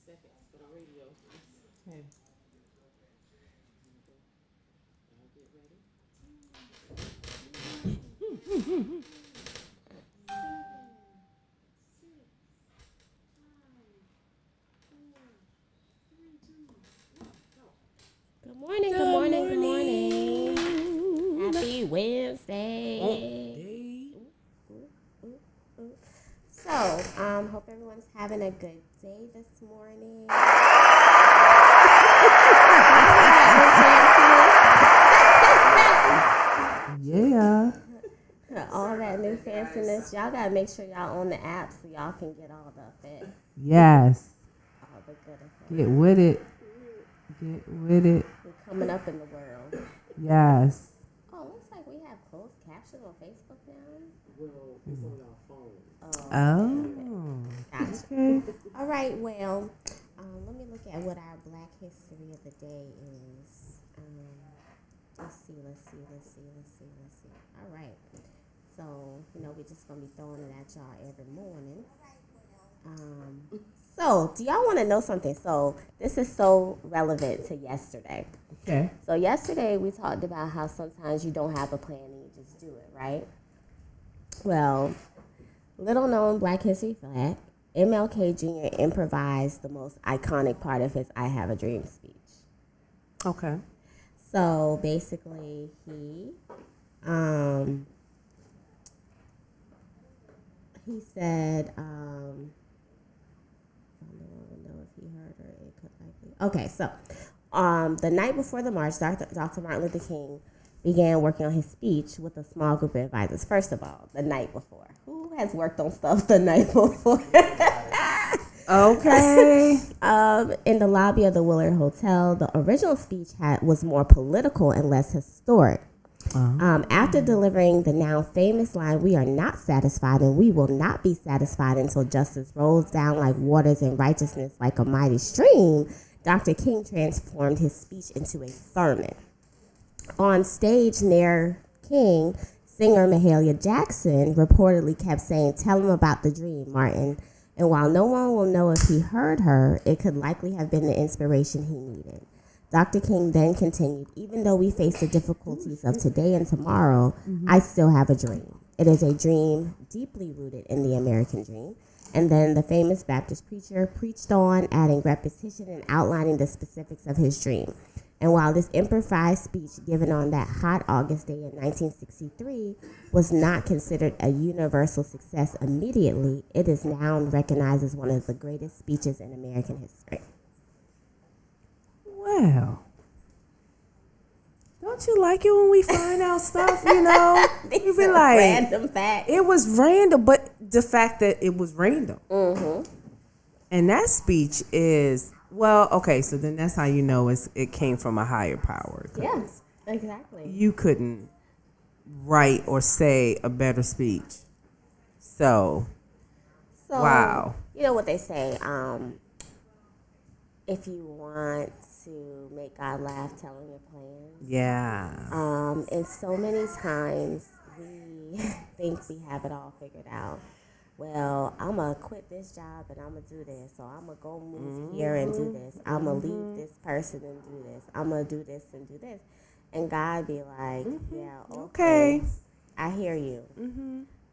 seconds for the radio. Okay. I'll get ready. Good morning, good morning, good morning. Happy Wednesday. So, hope everyone's having a good day this morning. Yeah. All that new fanciness. Y'all gotta make sure y'all on the app so y'all can get all the effects, Yes. all the good effects. Get with it. Get with it. We're coming up in the world. Yes. Oh, looks like we have closed caption on Facebook now. Well, it's on our phone. Oh. Gotcha. Okay. All right, well, let me look at what our Black History of the Day is. Let's see. All right. So, we're just going to be throwing it at y'all every morning. So, do y'all want to know something? So, this is so relevant to yesterday. Okay. So, yesterday we talked about how sometimes you don't have a plan and you just do it, right? Well, little known Black History fact, MLK Jr. improvised the most iconic part of his I Have a Dream speech. Okay. So basically, he said, I don't know if he heard or it could likely. Okay, so the night before the march, Dr. Martin Luther King began working on his speech with a small group of advisors. First of all, the night before. Who has worked on stuff the night before? Okay. In the lobby of the Willard Hotel, the original speech was more political and less historic. After delivering the now famous line, "We are not satisfied and we will not be satisfied until justice rolls down like waters and righteousness like a mighty stream," Dr. King transformed his speech into a sermon. On stage near King, singer Mahalia Jackson reportedly kept saying, "Tell him about the dream, Martin." And while no one will know if he heard her, it could likely have been the inspiration he needed. Dr. King then continued, "Even though we face the difficulties of today and tomorrow, I still have a dream. It is a dream deeply rooted in the American dream." And then the famous Baptist preacher preached on, adding repetition and outlining the specifics of his dream. And while this improvised speech given on that hot August day in 1963 was not considered a universal success immediately, it is now recognized as one of the greatest speeches in American history. Well. Don't you like it when we find out stuff, you know? You be like, random facts. it was random, but the fact that it was random. And that speech is, well, okay, so then that's how you know it came from a higher power. Yes, exactly. You couldn't write or say a better speech. So wow. You know what they say, if you want to make God laugh, tell him your plans. Yeah. And so many times we think we have it all figured out. Well, I'm going to quit this job and I'm going to do this. So I'm going to go move here and do this. I'm going to leave this person and do this. I'm going to do this and do this. And God be like, yeah, okay. I hear you.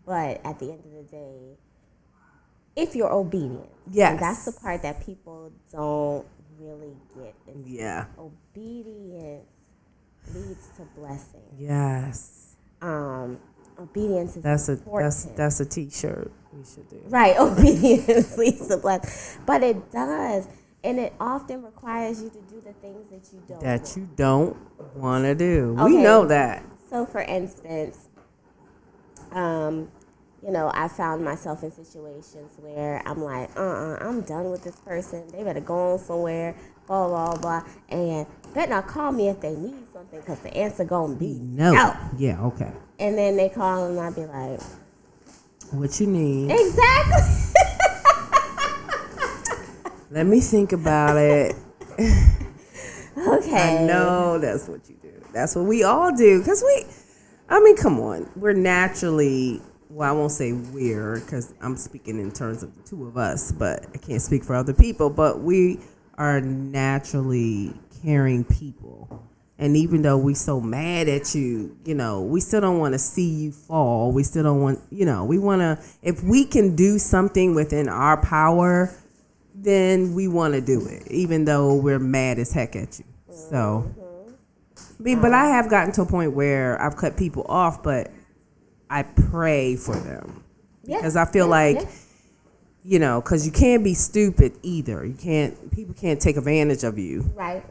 But at the end of the day, if you're obedient. Yes. And that's the part that people don't really get. Yeah. Obedience leads to blessing. Yes. Obedience is important. That's a t-shirt we should do. Right, obedience leads to blessing. But it does. And it often requires you to do the things that you don't want to do. Okay. We know that. So for instance, I found myself in situations where I'm like, I'm done with this person. They better go on somewhere, blah, blah, blah. And better not call me if they need something because the answer going to be no. Yeah, okay. And then they call and I'll be like, what you need? Exactly. Let me think about it. Okay. I know that's what you do. That's what we all do. Because come on. We're naturally well, I won't say we're, because I'm speaking in terms of the two of us, but I can't speak for other people. But we are naturally caring people. And even though we so mad at you, you know, we still don't want to see you fall. We still don't want, you know, we want to, if we can do something within our power, then we want to do it, even though we're mad as heck at you. So, but I have gotten to a point where I've cut people off, but I pray for them. Because I feel like, you know, because you can't be stupid either. People can't take advantage of you. Right.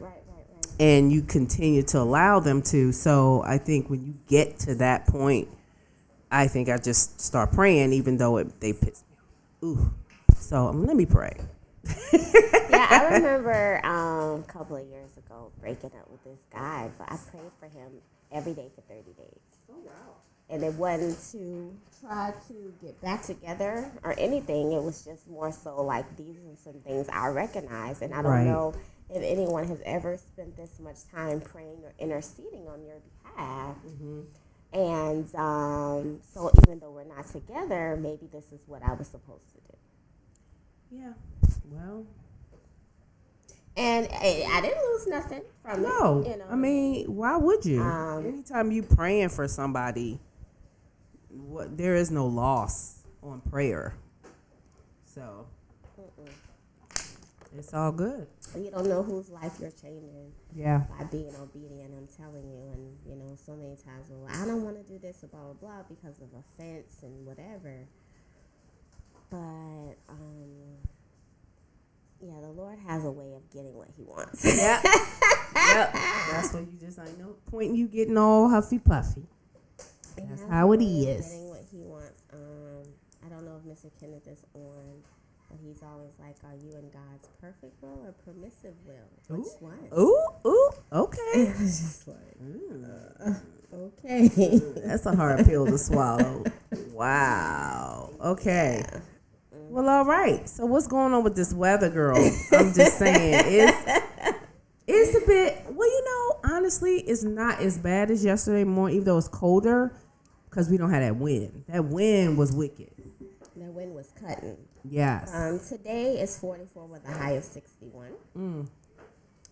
And you continue to allow them to. So I think when you get to that point, I think I just start praying, even though they piss me off. Ooh. So let me pray. Yeah, I remember a couple of years ago breaking up with this guy, but I prayed for him every day for 30 days. Oh, wow. And it wasn't to try to get back together or anything. It was just more so like these are some things I recognize, and I don't know if anyone has ever spent this much time praying or interceding on your behalf. Mm-hmm. And so even though we're not together, maybe this is what I was supposed to do. Yeah, well. And I didn't lose nothing from it. No, You know? I mean, why would you? Anytime you praying for somebody, there is no loss on prayer. So, it's all good. You don't know whose life you're changing by being obedient, I'm telling you. And, you know, so many times, well, I don't want to do this or blah, blah, blah because of offense and whatever. But, yeah, the Lord has a way of getting what he wants. Yep. That's what you just, I know, point you getting all huffy puffy. That's how it is. Getting what he wants. I don't know if Mr. Kenneth is on, but he's always like, are you in God's perfect will or permissive will? Which one? Ooh, okay. I was just like, okay. That's a hard pill to swallow. Wow. Okay. Yeah. Well, all right. So what's going on with this weather, girl? I'm just saying, it's a bit, well, you know, honestly, it's not as bad as yesterday morning, even though it's colder, because we don't have that wind. That wind was wicked. That wind was cutting. Yes. Today is 44 with a high of 61.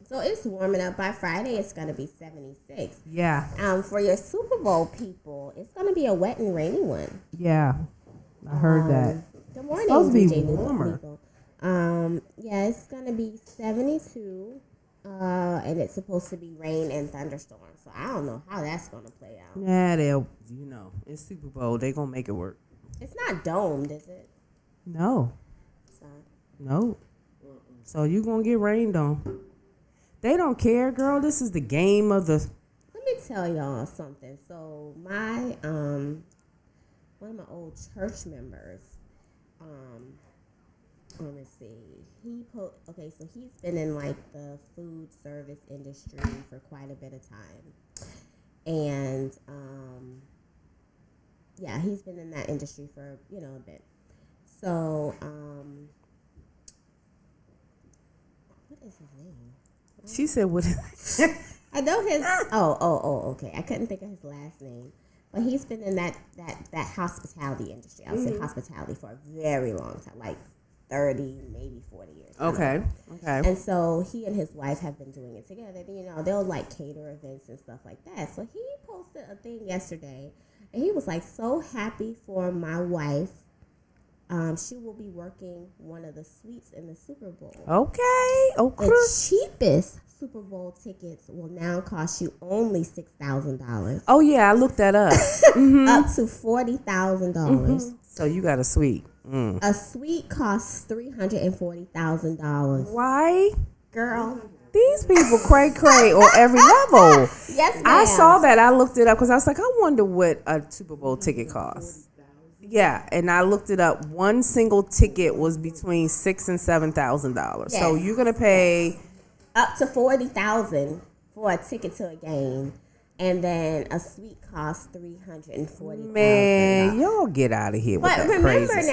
So it's warming up. By Friday, it's going to be 76. Yeah. For your Super Bowl people, it's going to be a wet and rainy one. Yeah. I heard that. Good morning, it's supposed to be DJ warmer. People. Yeah, it's going to be 72. And it's supposed to be rain and thunderstorms. So I don't know how that's going to play out. Yeah, you know, it's Super Bowl. They're going to make it work. It's not domed, is it? No. It's not. No. So you going to get rained on. They don't care, girl. This is the game of the... Let me tell y'all something. So my, one of my old church members, let me see. So he's been in like the food service industry for quite a bit of time, and yeah, he's been in that industry for a bit. So what is his name? She said, "What?" I know his. Oh. Okay, I couldn't think of his last name. But he's been in that hospitality industry. I would say hospitality for a very long time, like 30, maybe 40 years. Okay. And so he and his wife have been doing it together. You know, they'll like cater events and stuff like that. So he posted a thing yesterday, and he was like so happy for my wife. She will be working one of the suites in the Super Bowl. Okay. The cheapest Super Bowl tickets will now cost you only $6,000. Oh yeah, I looked that up. Up to $40,000. So you got a suite. A suite costs $340,000. Why, girl? These people cray on every level. Yes, ma'am. I saw that. I looked it up because I was like, I wonder what a Super Bowl ticket costs. Yeah, and I looked it up. One single ticket was between $6,000 and $7,000. Yes. So you're gonna pay up to $40,000 for a ticket to a game, and then a suite costs $340,000. Man, y'all get out of here with that crazy stuff. But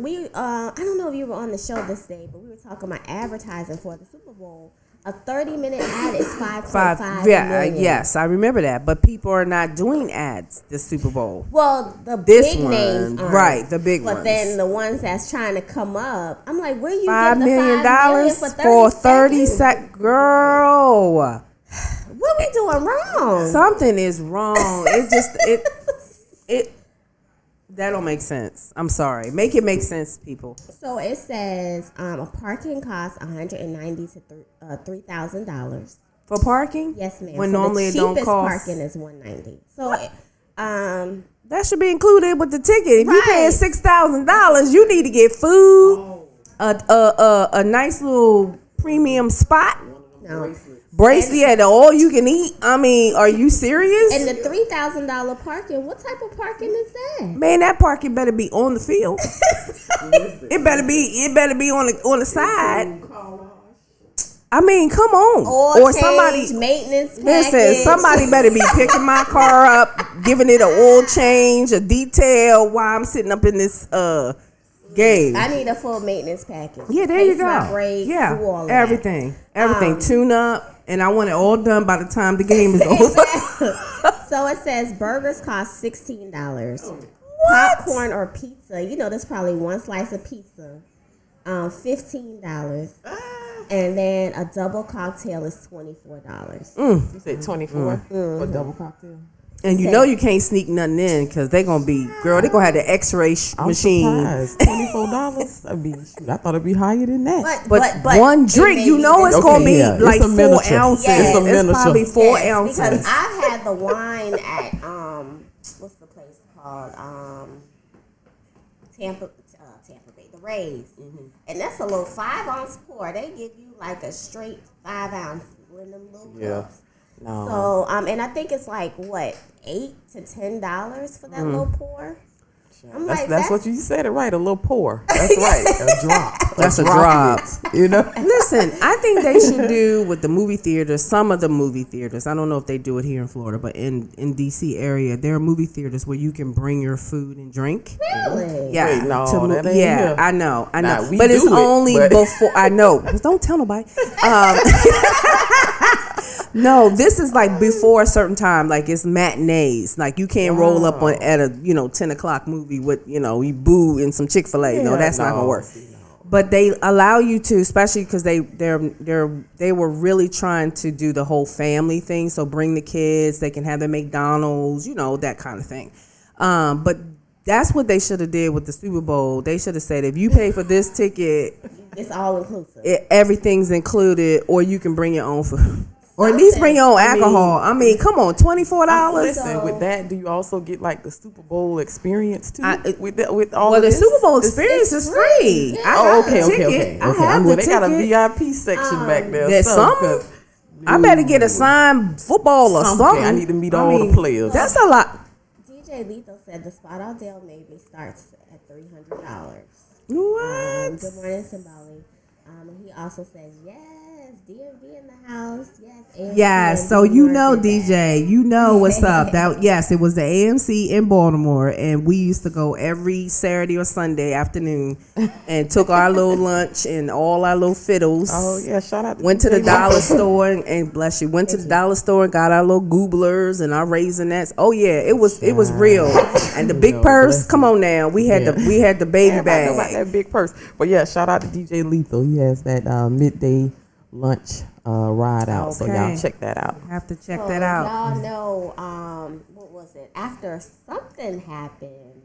remember now, I don't know if you were on the show this day, but we were talking about advertising for the Super Bowl. A 30-minute ad is 5.5 million. Yes, I remember that. But people are not doing ads this Super Bowl. Well, the This big one, names aren't. right? The big but ones. then the ones that's trying to come up, I'm like, where you $5 getting the million $5 million for 30 seconds? seconds, girl. What we doing wrong? Something is wrong. It just it that don't make sense. I'm sorry. Make it make sense, people. So it says a parking costs $190 to $3,000. For parking? Yes, ma'am. When so normally the it don't cheapest cost. parking is $190. So That should be included with the ticket. If you paying Right. $6,000, you need to get food, a nice little premium spot, no. bracelet, yeah, the all you can eat. I mean, are you serious? And the $3,000 parking, what type of parking is that? Man, that parking better be on the field. It better be on the side. I mean, come on. Or somebody maintenance listen. package. Somebody better be picking my car up, giving it an oil change, a detail while I'm sitting up in this game. I need a full maintenance package. Yeah, there Replace you go. My brakes, Yeah, do all of everything, tune up, and I want it all done by the time the game is over. that. So it says burgers cost $16. Popcorn or pizza, there's probably one slice of pizza, $15. And then a double cocktail is $24. You said 24 for double cocktail. And you know you can't sneak nothing in because they're gonna be, girl. They're gonna have the X-ray machine. Surprised. $24. I thought it'd be higher than that. But one drink, it may be it's gonna be yeah, it's like a 4 miniature. ounces. Yes. It's a miniature. Probably 4 Yes, ounces. because I had the wine at what's the place called? Tampa Bay, the Rays, and that's a little 5-ounce pour. They give you like a straight 5 ounce in them little cups. No. So and I think it's like what $8 to $10 for that little pour. I'm That's what you said it right. A little pour. That's right. A drop. That's a drop. You know. Listen, I think they should do with the movie theaters, some of the movie theaters. I don't know if they do it here in Florida, but in DC area, there are movie theaters where you can bring your food and drink. Really? Yeah, Wait, no, that ain't yeah, here. I know, Nah, we but it's do it, only but- before. I know. Don't tell nobody. No, this is like before a certain time. Like it's matinees. Like you can't roll up on at a 10 o'clock movie with you boo and some Chick-fil-A. No, that's not gonna work. But they allow you to, especially because they were really trying to do the whole family thing. So bring the kids. They can have their McDonald's. That kind of thing. But that's what they should have did with the Super Bowl. They should have said, if you pay for this ticket, It's all inclusive. everything's included, or you can bring your own food. Or at least bring your own alcohol. I mean, come on, $24. Listen, with that, do you also get like the Super Bowl experience too? With all Well, of the this? Super Bowl experience is free. Yeah. I Oh, got okay, the okay, ticket. okay. I Okay. have Well, the they got a ticket. VIP section back there. There's some. I better get a signed football or something. I need to meet all the players. That's a lot. DJ Lethal said the spot out Dale maybe starts at $300. What? Good morning, Simbali. And he also says, yes, DMV in the house. Yes. AMC Yes, in so Baltimore did DJ, you know what's up. Yes, it was the AMC in Baltimore, and we used to go every Saturday or Sunday afternoon and took our little lunch and all our little fiddles. Oh yeah, shout out. Went to the dollar store and bless you. Went to the dollar store and got our little gooblers and our raisinets. Oh yeah, it was real. And the big purse. Come on now, we had the baby Everybody know about bag. that big purse. But yeah, shout out to DJ Lethal. He has that midday lunch ride out. So y'all Okay. check that out. Have to check So that out. Y'all know, what was it? After something happened,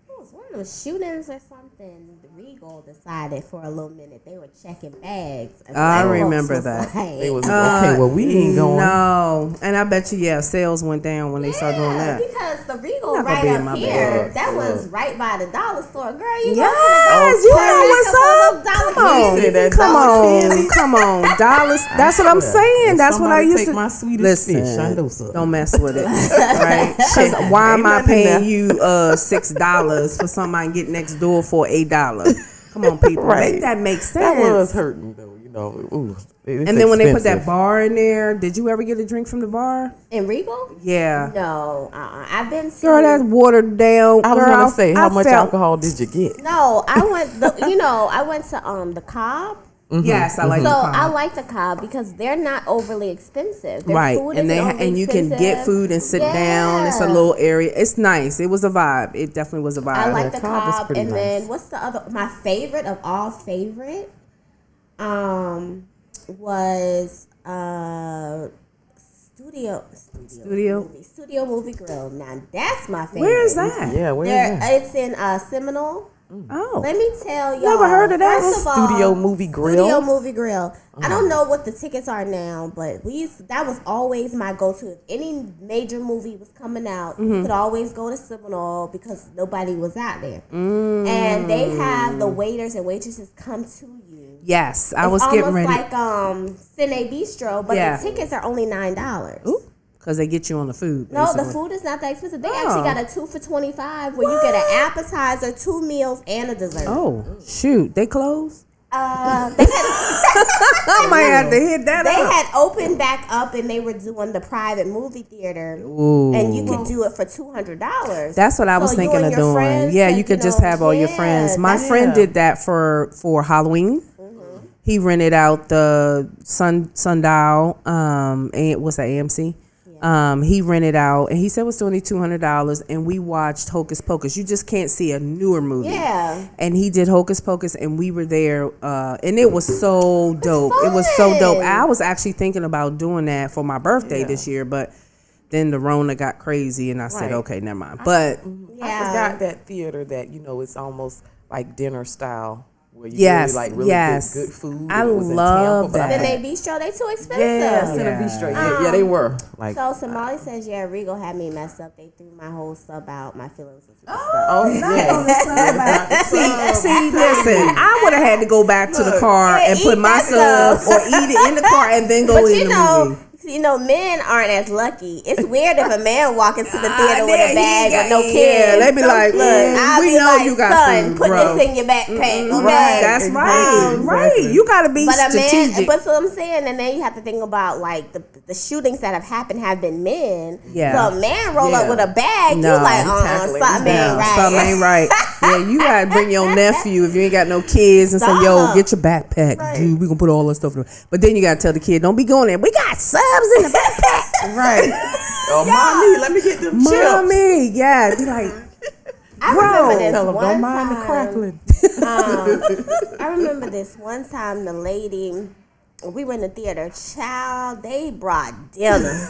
it was one of those shootings or something. Regal decided for a little minute they were checking bags. And I black folks remember was that. like, They was okay. Well, we ain't going. No, and I bet you, sales went down when they started doing that. Because the Regal Not gonna right be in up my here, bag. that was right by the dollar store. Girl, you Yes, go you to the know what's up. Come on, said that come dollar on, come on, dollars. That's what I'm saying. That's what I used to. My Swedish Listen, fish. I know so. don't mess with it, right? Because why am I Ain't nothing paying there. you $6 for something I can get next door for $8? Come on, people, Right. make that make sense. That was hurting though. Ooh, it's And then when they put that expensive. bar in there, did you ever get a drink from the bar? In Regal? Yeah. No, I've been Girl, that's watered down. I was Girl, gonna say, how much felt- alcohol did you get? No, I went. I went to the Cobb. Yes, I like So the I Cobb. like the Cobb because they're not overly expensive. Their Right, food and isn't they overly and you can get expensive. food and sit down. It's a little area. It's nice. It was a vibe. It definitely was a vibe. I like Yeah, the Cobb was Cobb, pretty and nice. then what's the other? My favorite of all favorite, was Studio Movie Grill. Now that's my favorite. Where is that? Yeah, where There, is that? it's in Seminole. Oh, Let me tell y'all. Never heard of that. First of all, Studio Movie Grill? Studio Movie Grill. I don't know what the tickets are now, but that was always my go-to. If any major movie was coming out, you could always go to Seminole because nobody was out there. And they have the waiters and waitresses come to you. yes. I It's was getting ready almost like Cine Bistro, but Yeah. the tickets are only $9. because they get you on the food. No, the basically. food is not that expensive. They Oh. actually got a 2 for $25 where you get an appetizer, 2 meals, and a dessert. Oh shoot, they closed. They had I might have to hit that They up. had opened back up and they were doing the private movie theater, Ooh. and you could do it for $200. That's what I was So you thinking and of your doing. friends Yeah, could, you could you just know, have all your yeah, friends. My that's- friend did that for Halloween. He rented out the Sundial. And it was the AMC. He rented out, and he said it was only $200, and we watched Hocus Pocus. You just can't see a newer movie. Yeah. And he did Hocus Pocus, and we were there, and it was so dope. It was so dope. fun. I was actually thinking about doing that for my birthday this year, but then the Rona got crazy, and I said, Right. okay, never mind. But Yeah. I forgot that theater that it's almost like dinner style where you Yes, really like really yes. good food. I and it was in love Tampa, but I that. Then had- they bistro, they too expensive. Yeah, Cine Yeah. Bistro. Yeah, they were like. So Somali says, yeah, Regal had me messed up. They threw my whole sub out. My feelings was messed up. Oh yeah. see, listen, I would have had to go back to the car Yeah, and eat put my that sub or eat it in the car and then go But in the movie. men aren't as lucky. It's weird if a man walk into the theater with yeah, a bag he with no got- kids. yeah, they be like, look, "Mm, we be know like, you got son, food, put bro." this in your backpack. Okay? Right, that's right, Exactly. right. You gotta be But a man, strategic. but so I'm saying, and then you have to think about like the shootings that have happened have been men. Yeah. So a man roll up Yeah. with a bag, No, you like, exactly. something Yeah, ain't right. something ain't right. Yeah, you gotta bring your nephew if you ain't got no kids and say, "Yo, Stop. get your backpack, dude. We gonna put all that stuff in." But then you gotta tell the kid, "Don't be going there. We got subs in the backpack." Right. Oh, mommy, let me get them chips. Mommy, yeah, be like, I Bro. remember this Tell them, one don't mind the time. crackling. I remember this one time the lady, we were in the theater, child, they brought dinner.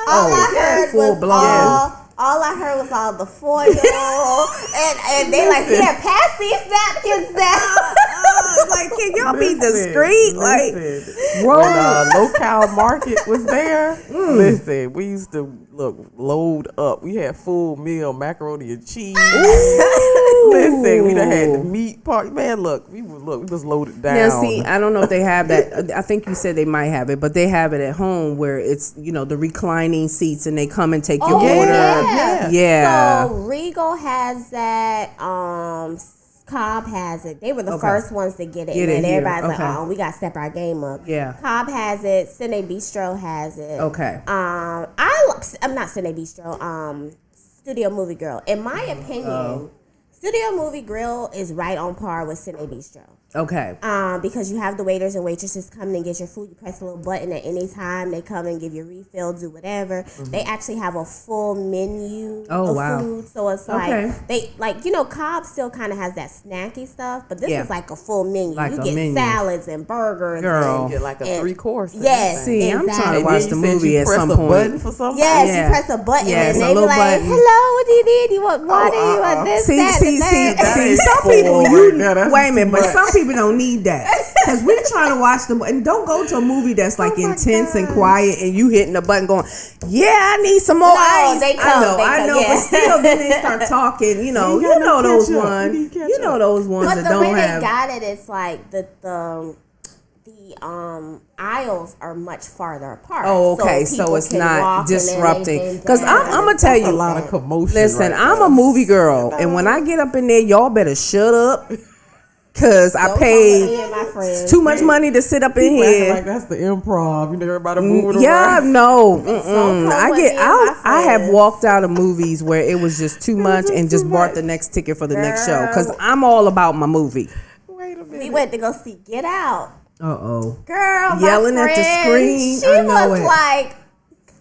All I heard full was blown. all I heard was all the foil, and they like, here, pass these napkins down. like, can y'all be discreet? Like, Listen, bro. when Local Market was there, listen, we used to load up. We had full meal macaroni and cheese. Listen, we done had the meat part. Man, we was loaded down. Now, see, I don't know if they have that. I think you said they might have it, but they have it at home where it's, the reclining seats and they come and take your order. yeah. Yeah. So Regal has that. Cobb has it. They were the Okay. first ones to get it. Get it and here. everybody's Okay. like, oh, we got to step our game up. Yeah. Cobb has it. Cine Bistro has it. Okay. I'm not Cine Bistro. Studio Movie Grill. In my opinion, Studio Movie Grill is right on par with Cine Bistro. Okay. Because you have the waiters and waitresses come and get your food. You press a little button at any time. They come and give you a refill, do whatever. They actually have a full menu of wow. food. So it's Okay. Cobb still kind of has that snacky stuff, but this Yeah. is like a full menu. Like you a get menu. salads and burgers. Girl. And, Get like a and- 3-course. Yes. See, I'm trying to exactly. watch the movie at some a point. button for something. Yes, Yeah. you press a button Yes, and a they be little like, button. hello, what do you need? You want water? You want this, See, that, see, and see, that? see. is Some people, spoiled right there. That's wait a minute, too but much. some people don't need that because we're trying to watch them. And don't go to a movie that's like intense and quiet, and you hitting the button, going, "Yeah, I need some more No, ice." they I come, know, they I come, know, yeah. but still, then they start talking. You know got no those ketchup. ones. You need ketchup. You know those ones But that the don't way have. they got it is like the aisles are much farther apart. Oh, okay, so people it's can not walk and then they disrupting. bend Because down. I'm gonna tell A you, lot of commotion. listen, right I'm there. a movie girl, and when I get up in there, y'all better shut up, cause I Don't paid come with me and my friends. too much money to sit up in People acting here. like that's the improv. Everybody moving Yeah, around. no. come I with get me and my I have friends. walked out of movies where it was just too much and just bought the next ticket for the next show because I'm all about my movie. Wait a minute. We went to go see Get Out. Girl, Yelling my at the friend, screen, She I know was it. like,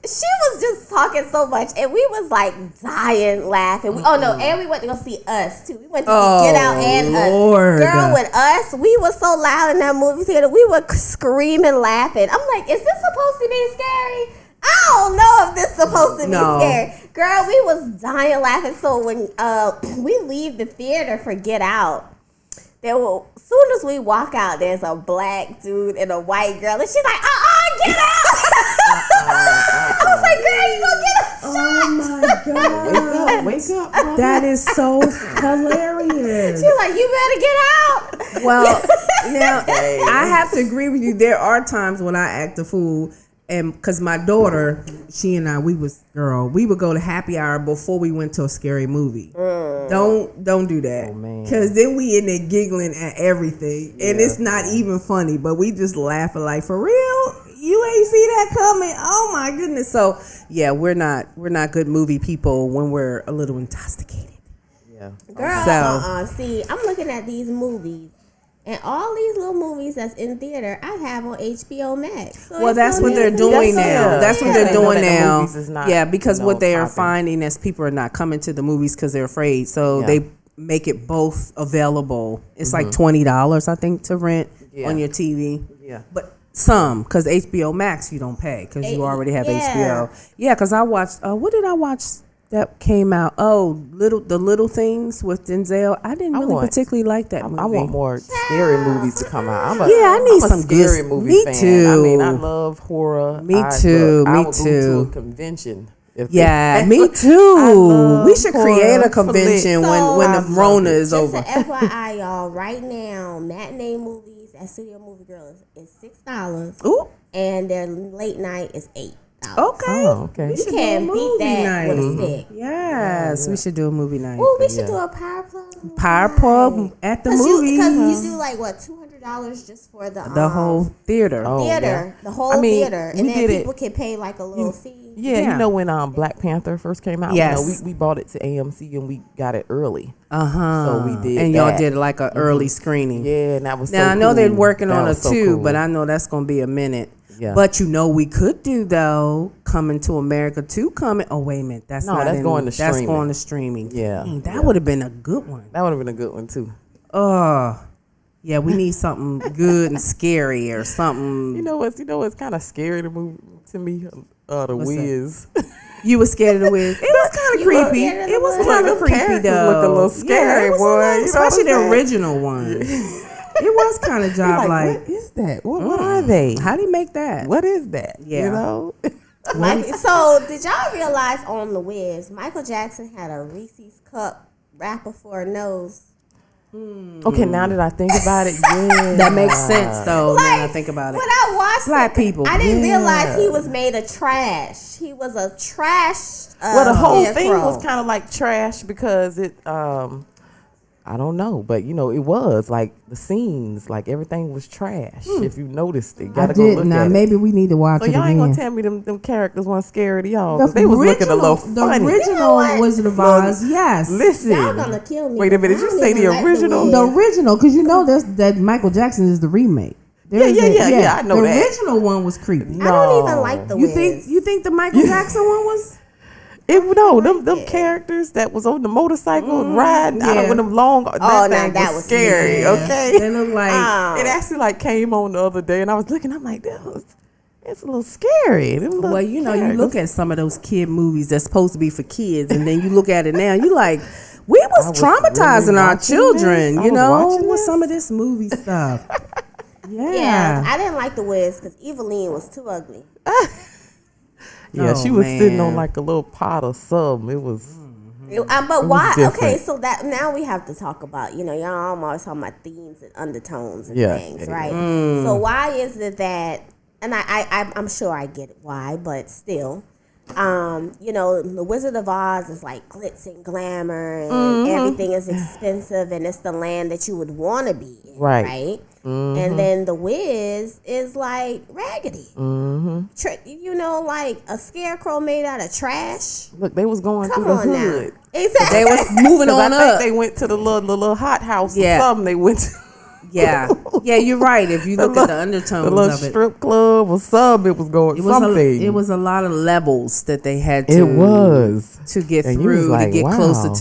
she was just talking so much, and we was like dying laughing. Oh no, and we went to go see Us too. We went to see Get Out and Lord. Us. Girl, with Us, we were so loud in that movie theater. We were screaming, laughing. I'm like, is this supposed to be scary? I don't know if this is supposed to be scary. Girl, we was dying laughing. So when we leave the theater for Get Out, as soon as we walk out, there's a black dude and a white girl, and she's like, get out! I was like, girl, you gonna get a shot? Wake up, brother. That is so hilarious. She's like, you better get out. Well, now I have to agree with you. There are times when I act a fool, and because my daughter, she and I, we would go to happy hour before we went to a scary movie. Don't do that, because then we in there giggling at everything, and it's not even funny, but we just laughing like, for real. You ain't see that coming. Oh my goodness. So yeah, we're not good movie people when we're a little intoxicated. Yeah. Girl, see, I'm looking at these movies, and all these little movies that's in theater, I have on HBO Max. So Well, that's what they're doing now. That's what they're doing now. Movies is not, Yeah, because what they are popping. finding is people are not coming to the movies because they're afraid. So they make it both available. It's like $20, I think, to rent on your TV. Yeah. But some, because HBO Max you don't pay because you already have HBO. Yeah, because I watched. What did I watch that came out? Oh, the little things with Denzel. I didn't really particularly like that movie. I want more scary movies to come out. I need I'm some a scary good. movie Me fan. too. I mean, I love horror. Me too. I Me would too. go to a convention. Yeah, me too. We should create a horror convention flicks. when the So, Rona is Just over. an FYI, y'all, right now, matinee movies at Studio Movie Girl is $6. Ooh, And their late night is $8. okay. Oh, okay. You should do a can't beat movie that night. with a stick. Yes, we should do a movie night. Oh, we should do a power plug. Power pub at the movie. Because you do like what, $200 just for the whole theater. Oh, theater, yeah. the whole I mean, theater, we and then did it. people can pay like a little fee. Yeah, Yeah. you know when Black Panther first came out? Yes. You know, we bought it to AMC and we got it early. So we did and y'all that. did like an early screening. Yeah, and that was Now so I know they're cool. working That on a was so 2, cool. but I know that's gonna be a minute. Yeah. But we could do though. Coming to America 2 coming. Oh wait a minute, that's No, not that's in, going to That's streaming. going to streaming. Yeah. Dang, that would have been a good one. That would have been a good one too. Yeah, we need something good and scary or something. You know what's kind of scary to me? The What's Wiz. You were scared of the Wiz. It was kind of You were creepy. scared of the It was Wiz? kind of Them creepy characters though. look a little scary, it was boy. a little- You know especially what I'm the saying? original one. It was kind of job like. what is that? What are they? How do you make that? What is that? Yeah. You know? So did y'all realize on The Wiz, Michael Jackson had a Reese's cup wrapper for a nose? Okay, now that I think about it, yeah. That makes sense though. now I Like, think about it. When I watched Black it, people. I didn't realize he was made of trash. He was a trash. Well, the whole thing scarecrow. was kind of like trash because it, I don't know, but it was like the scenes, like everything was trash. If you noticed it, gotta go look at it. Maybe we need to watch So y'all ain't gonna tell me them characters weren't scary to y'all. 'Cause they was looking a little funny. original what? Wizard of Oz, yes. Listen. Y'all gonna kill me. Wait a minute, I did you don't say even the like original? Wiz. The original, because that Michael Jackson is the remake. Yeah, I know the that. original one was creepy. I don't even like the You Wiz. think the Michael Jackson one was? Them characters that was on the motorcycle riding out with them long. now That that was was scary. Yeah. Okay, They look like it actually came on the other day, and I was looking. I'm like, it's a little scary. well, you look at some of those kid movies that's supposed to be for kids, and then you look at it now, you like, we was, was traumatizing really our watching children, this? you I was know, watching with this? some of this movie stuff. Yeah, I didn't like the Wiz because Eveline was too ugly. Yeah, Oh, she was sitting on man. like a little pot of something. It was. But why? different. Okay, so that now we have to talk about, y'all always talking about themes and undertones and Yeah, things, yeah, right? So why is it that? And I'm sure I get it why, but still, the Wizard of Oz is like glitz and glamour, and everything is expensive, and it's the land that you would want to be in, Right. right? And then the Wiz is like raggedy, like a scarecrow made out of trash. Look, they was going Come through the on hood. now, exactly. They was moving 'Cause on I think up. they went to the little hot house Yeah. or something. They went to Yeah, you're right. If you look at the undertones The little of it, strip club or something, it was going something. it was a lot of levels that they had to. It was. to get And you was through like, to get wow. closer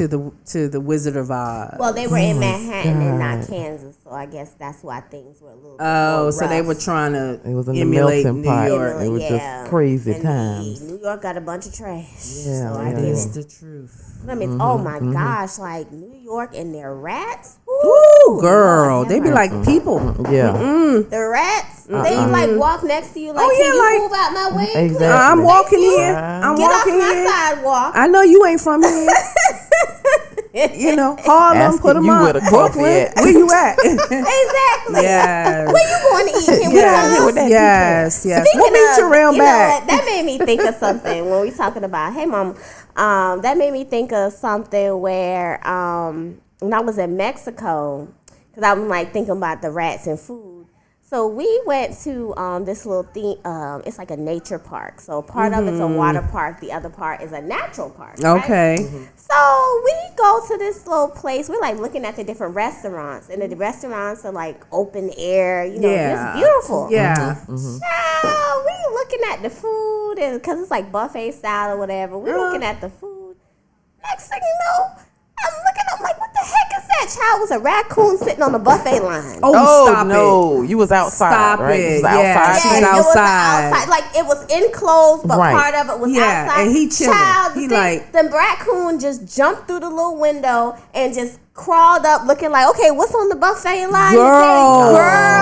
to the Wizard of Oz. Well, they were in Manhattan and not God. Kansas, so I guess that's why things were a little bit Oh, more so they rough. were trying to It was in the emulate melting New pot. York. It was just crazy And times. New York got a bunch of trash. Yeah, so I yeah. get It's it. the truth. I mean, oh my gosh, like New York and their rats. Ooh, girl, Lord they be have like people. Yeah. the rats. They like walk next to you. Like, Oh, can yeah, you like- move out my way? Exactly. please? I'm walking you. here. I'm Get off walking my here. sidewalk. I know you ain't from here. You know, Harlem, Asking put them you up. where the coffee Brooklyn, at. where you at? Exactly. Yes. Where you going to eat? Can we Yes, go? with that yes, yes. Speaking We'll meet of, you around you know back. what? That made me think of something when we talking about, hey, Mom. That made me think of something where when I was in Mexico, because I'm like thinking about the rats and food. So we went to this little thing. It's like a nature park. So part of it's a water park. The other part is a natural park. Right? Okay. So we go to this little place. We're like looking at the different restaurants, and the restaurants are like open air. You know, Yeah. it's beautiful. Yeah. Child, we looking at the food, and because it's like buffet style or whatever, we looking at the food. Next thing you know, I'm looking up like, what the heck is that? Child, was a raccoon sitting on the buffet line. Oh, stop it. no. You was outside, Stop right? You it. was Yeah. outside. She's it was outside. outside. Like it was enclosed, but Right. part of it was Yeah, outside. and he chilling. Child, He the, like- the raccoon just jumped through the little window and just crawled up, looking like, okay, what's on the buffet line Girl. today?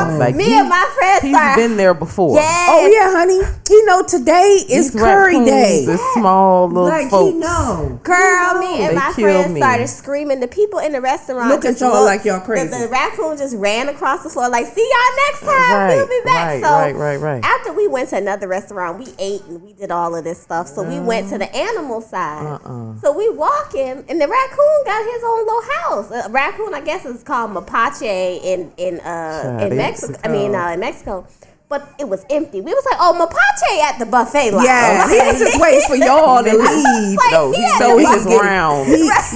Girl, Like, me and my friends He's started. been there before. Yes. Oh yeah, honey. He know today is These curry raccoons day. is small little Like folks. he know. Girl, me and They my killed friends me. started screaming. The people in the restaurant Look at just y'all looked. like y'all crazy. The raccoon just ran across the floor like, see y'all next time. Right, We'll be back. right, so right. after we went to another restaurant, we ate and we did all of this stuff. So we went to the animal side. So we walk in, and the raccoon got his own little house. A raccoon, I guess, is called mapache in Mexico. I mean, in Mexico. But it was empty. We was like, oh, mapache at the buffet line. Yeah, he was just waiting for y'all to leave. Like, No, he had so to he go is get- round.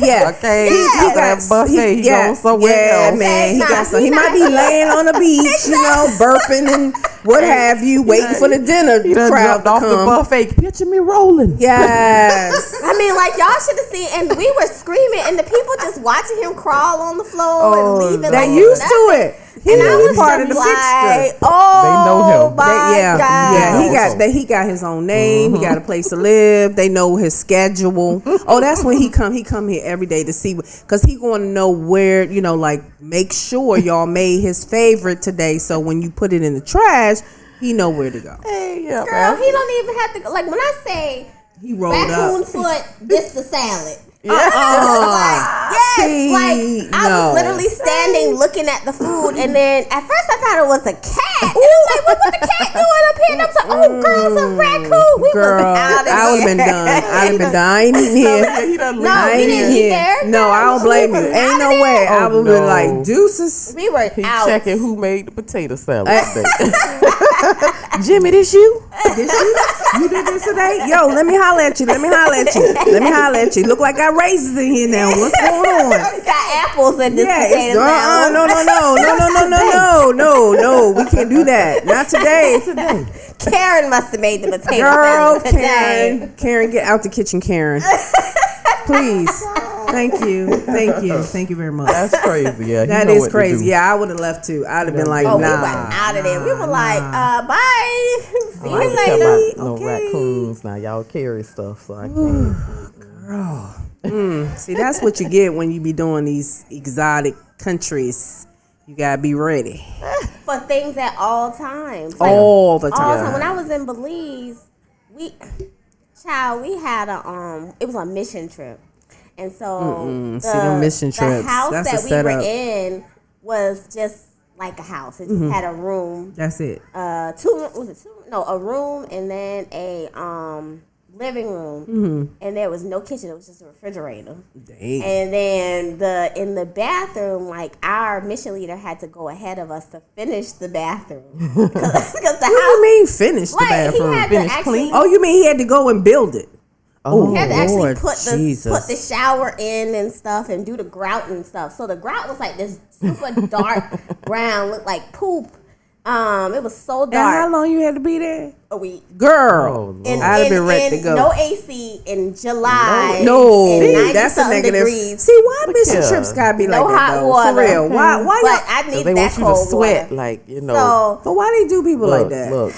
Yeah, Okay, he got that buffet. He yeah, goes somewhere yeah, else. man. He Nah, got some. he He might not- be laying on the beach, you know, burping and what have you, waiting for the dinner He done crowd jumped off to the come. buffet. Picture me rolling. Yes. I mean, like y'all should have seen, and we were screaming, and the people just watching him crawl on the floor and leaving. They like used nothing. to it. He And I was was part of just the like, fixture. oh, They know him. my Yeah, God. yeah. He got his own name. He got a place to live. They know his schedule. Oh, that's when he come. He come here every day to see, because he want to know where, you know, like make sure y'all made his favorite today. So when you put it in the trash, he know where to go. Hey, yeah, Girl, man. he don't even have to go. Like when I say He rolled raccoon up. foot, this the salad. Yeah. Yes, See, like I no. was literally standing looking at the food, and then at first I thought it was a cat. And I'm like, what the cat doing up here? And I was like, oh, girl, it's a raccoon. We Girl, was out of I would have been done. I'd have been done. I ain't eating here. He done No, I we ain't didn't eating eat here. there. No, I don't blame you. We was Ain't out no of way. there. I would have been Oh, like, no. deuces. We were He out. checking who made the potato salad today. Jimmy, this you? Did you did this today? Yo, let me holler at you. Let me holler at you. Let me holler at you. Look like I got raisins in here now. What's going on? Got apples in this Yeah, potato it's salad. no. We can't do that. Not today. Today. Karen must have made the potato Girl, salad today. Karen, get out the kitchen, Karen. Please. Thank you. Thank you very much. That's crazy. Yeah, he That know is what to crazy. do. Yeah, I would have left too. I'd have been like, Oh, we were nah. out of there. We were like, bye. See I you ain't care later. about no raccoons now. Y'all carry stuff, so I can't. See, that's what you get when you be doing these exotic countries. You gotta be ready For things at all times. Like, all the all the time. time. When I was in Belize, we had it was a mission trip. And so See, them mission trips, the house that's that a we setup. were in was just like a house. It just had a room, That's it. a room and then a living room, and there was no kitchen. It was just a refrigerator. Dang. And then in the bathroom, like our mission leader had to go ahead of us to finish the bathroom because the What do you house. mean finish the Like, he bathroom? had to Finish actually. clean? Oh, you mean he had to go and build it? Oh, We had to actually Lord put Jesus. the shower in and stuff and do the grout and stuff. So the grout was like this super dark brown, looked like poop. It was so And how dark. long you had to be there? A week. Girl, Oh, Lord. And, I'd have been ready to go. No AC in July. No, and 90 that's a something negative. degrees. See, why mission here. trips gotta be No like that hot though? water. For real. Why But y'all? I need They that want you to cold sweat, water. like, you know. So, But why they do people look, like that? look,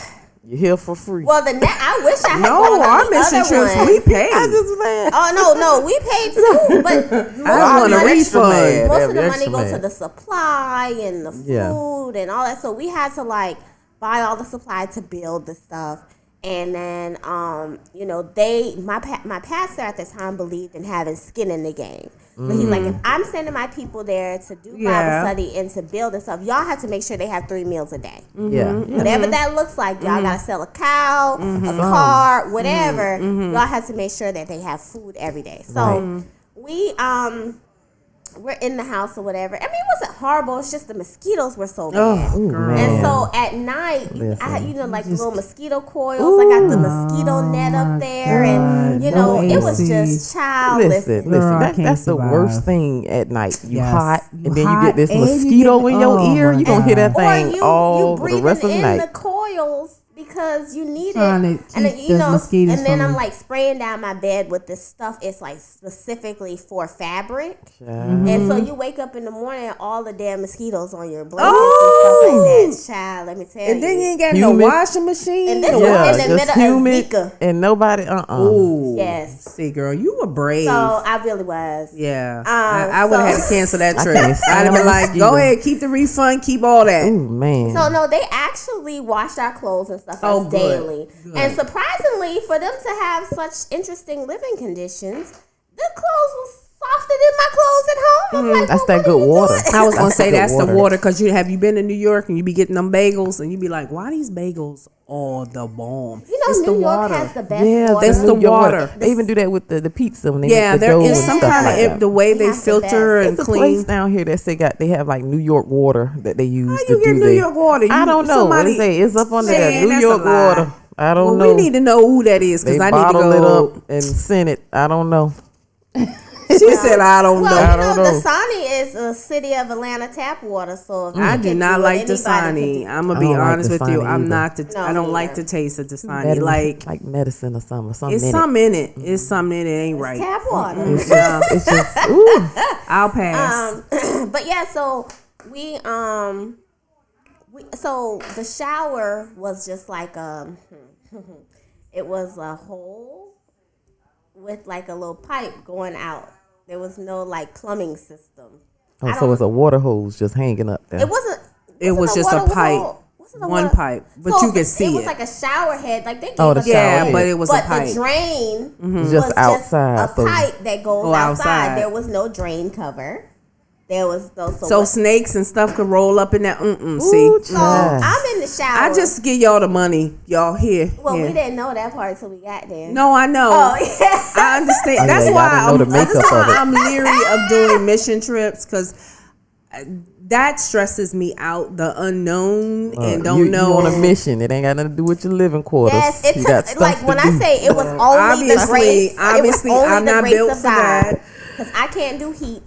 you're here for free. well, I wish I had No, gone on our the mission other trips one. we pay. I just man. Oh no, we paid too, but I want a extra refund. mad. most They'll of be the money extra goes to mad. the supply and the food Yeah. and all that. So we had to like buy all the supply to build the stuff. And then, my pastor at the time believed in having skin in the game. So he's like, if I'm sending my people there to do Yeah. Bible study and to build and stuff, y'all have to make sure they have 3 meals a day. Yeah. Whatever that looks like, y'all gotta sell a cow, a car, whatever. Y'all have to make sure that they have food every day. So we're in the house or whatever. I mean, it wasn't horrible. It's just the mosquitoes were so bad. Ooh, girl. And man. so at night, I had, Listen. like little mosquito coils. I got the mosquito net up there, and no it was AC. just child. Listen, Girl, I that's can't the worst survive. thing at night. You Yes. hot, You and then you hot, get this and you mosquito get- in your oh ear. my You gonna hear that Or thing you all for the breathing rest of the in night. the coils because you need Trying it. to And then, keep the mosquitoes and then from- I'm like spraying down my bed with this stuff. It's like specifically for fabric. Child. And so you wake up in the morning and all the damn mosquitoes on your blankets and stuff like that. Child, let me tell And then you you. ain't got Humid. no washing machine. And this no was Yeah, in the just middle humid of Zika. and nobody. Ooh. Yes. See, girl, you were brave. So I really was. Yeah, I would have so- had to cancel that I trip. can't I'd stand have been like, mosquitoes. go ahead, keep the refund, keep all that. Ooh, man. So no, they actually washed our clothes and stuff Oh, us good. daily. Good. And surprisingly, for them to have such interesting living conditions, the clothes was softer than my clothes at home. I'm like, That's well, that what are good you water. doing? I was gonna say good that's water. the water because have you been to New York and you be getting them bagels and you be like, why these bagels all the bomb? You know, It's the New York water. has the best Yeah, water. That's the New York water. They even do that with the pizza when they Yeah, make the there dough is and some stuff kind like of that. the way they That's the filter best. and There's a place clean. down here that they have like New York water that they use How to you get do New York water? I don't know. What they say it's up under Man, that New that's a York lie. water. I don't Well, know. we need to know who that is They because I need to bottle it go. up and send it. I don't know. She said, I don't Well, know. I you know, don't know. Dasani is a city of Atlanta tap water, so if I you do can not do it, like anybody can Dasani. do I'm gonna I be don't like honest with you. Dasani I'm either. not. No, I don't me like either. the taste of Dasani. Medicine, Like medicine or something. Something it's in something in it. It's something in it ain't right. tap water. it. It's just ooh. I'll pass. But yeah, so so the shower was just like it was a hole with like a little pipe going out. There was no like plumbing system. Oh, so it's a water hose just hanging up there. It wasn't. It was just a pipe. One pipe, but you could see it. Was it. like a shower head. Like they gave Oh, the us shower Yeah, head. but it was a but pipe. the drain It's was just outside. just a so pipe that goes Go outside. outside. There was no drain cover. There was no So what- snakes and stuff could roll up in that. Ooh, See, So child. I'm in the shower. I just give y'all the money, y'all here. well, here. we didn't know that part until we got there. No, I know. Oh yeah. I understand. Oh, That's yeah, why y'all didn't know the that's makeup why of it. I'm leery of doing mission trips because that stresses me out. The unknown and don't you know. on a mission. It ain't got nothing to do with your living quarters. Yes, it You got took stuff like to when do. I say it was only the grace. Obviously, I'm not built for that. because I can't do heat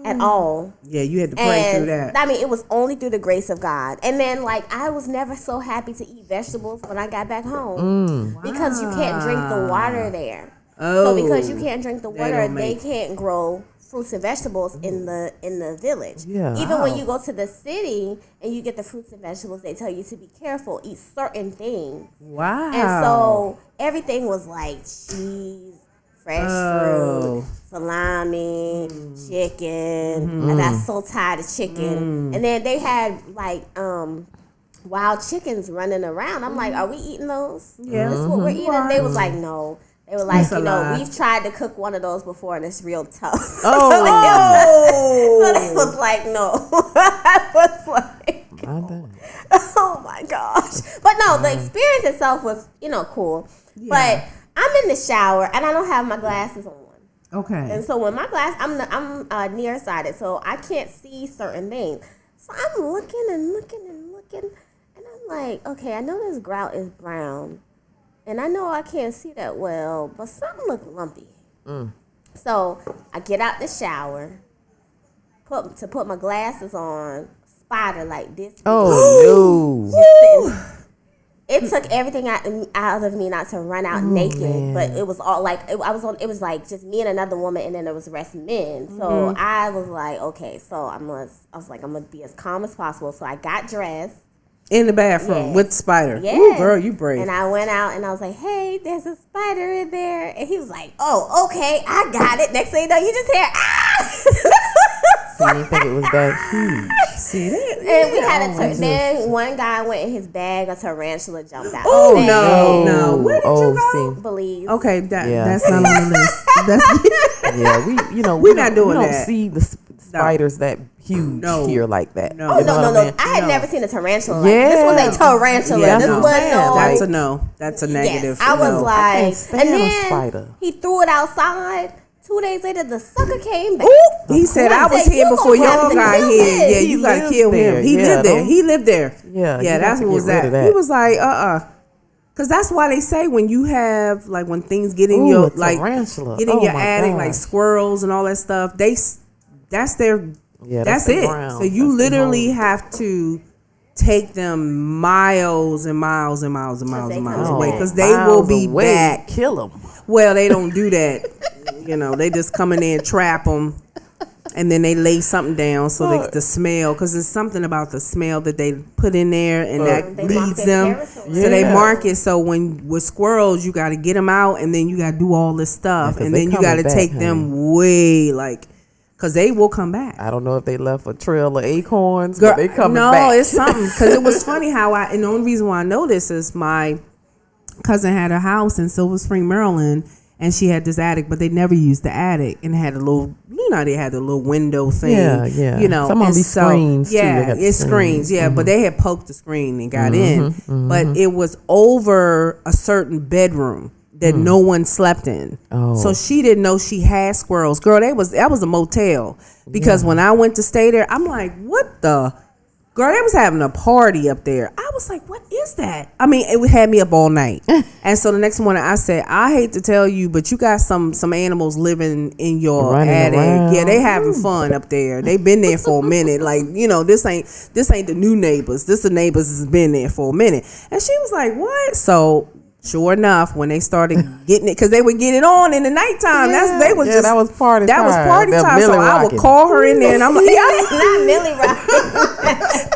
at all. Yeah, you had to pray through that. I mean, it was only through the grace of God. And then, like, I was never so happy to eat vegetables when I got back home because you can't drink the water there. Oh, So because you can't drink the They water, don't they make- can't grow fruits and vegetables in the village. Yeah. Even when you go to the city and you get the fruits and vegetables, they tell you to be careful, eat certain things. Wow. And so everything was like cheese, fresh Oh. fruit, salami, chicken. I got so tired of chicken. And then they had like wild chickens running around. I'm like, are we eating those? Yeah. That's what we're eating. They was like, no. They were like, That's a you know, lie. we've tried to cook one of those before and it's real tough. Oh. So they was like, no. I was like, My dang. oh my gosh. But no, the experience itself was, cool. But I'm in the shower and I don't have my glasses on. Okay. And so when my glass, I'm nearsighted, so I can't see certain things. So I'm looking and looking and looking, and I'm like, okay, I know this grout is brown, and I know I can't see that well, but something looked lumpy. So I get out the shower, put my glasses on, spider like this. Oh It took everything out of me not to run out naked, but it was all like it was like just me and another woman, and then there was the rest of men. So I was like, okay, so I was like, I'm gonna be as calm as possible. So I got dressed In the bathroom Yeah. with the spider. Yeah. Ooh, girl, you brave. and I went out and I was like, hey, there's a spider in there, and he was like, oh, okay, I got it. Next thing you know, you just hear So you didn't think it was that huge? See that? and we had then one guy went in his bag, a tarantula jumped out. Oh, his bag. no. Where did you go? See. Believe. Okay, Yeah. that's not on the list. That's Yeah, we We're not doing we don't that. see the spiders that huge No. here like that. No. Oh, You know no, what no, I no. mean? I had No. never seen a tarantula. Yeah. This was a tarantula. Yeah, this no. was no. That's a no. That's a negative. Yes, I was no. like, can't stand and a then spider. he threw it outside. 2 days later, the sucker came back. Ooh, he said, I was said, here "You before gonna have y'all to got kill here. this." Yeah, He you gotta lives kill him. there. He Yeah, lived there. don't- He lived there. Yeah, you Yeah, got that's to what get was rid that. of that. He was like, Cause that's why they say when you have like when things get in Ooh, your a like tarantula. get in Oh your my attic gosh. like squirrels and all that stuff. That's their Yeah, that's their it. ground. So you That's their literally home. have to take them miles and miles and miles and miles they and come miles back. away because they will Miles be away. back. Kill them. Well, they don't do that. They just come in there and trap them, and then they lay something down so they get the smell. Because there's something about the smell that they put in there, and that They mark leads their them. territory. So they Yeah. mark it. So with squirrels, you got to get them out, and then you got to do all this stuff, 'cause and they then you coming got to back, take them way because they will come back. I don't know if they left a trail of acorns, Girl, but they coming no, back. it's something. Because it was funny and the only reason why I know this is my cousin had a house in Silver Spring, Maryland, and she had this attic, but they never used the attic, and it had a little, they had a little window thing. Yeah, yeah. Some of them and be screens, too. They Yeah, got the it's screens. screens. Yeah, but they had poked the screen and got in, but it was over a certain bedroom that no one slept in. Oh. So she didn't know she had squirrels. Girl, that was a motel. Because when I went to stay there, I'm like, what the? Girl, they was having a party up there. I was like, what is that? I mean, it had me up all night. And so the next morning I said, I hate to tell you, but you got some animals living in your Running attic. around. Yeah, they having fun up there. They been there for a minute. Like, this ain't the new neighbors. This the neighbors has been there for a minute. And she was like, what? So sure enough, when they started getting it, because they would get it on in the nighttime. that was party That was time. party That time. So Millie I would rocking. call her in there, and I'm like, Not Millie Rock.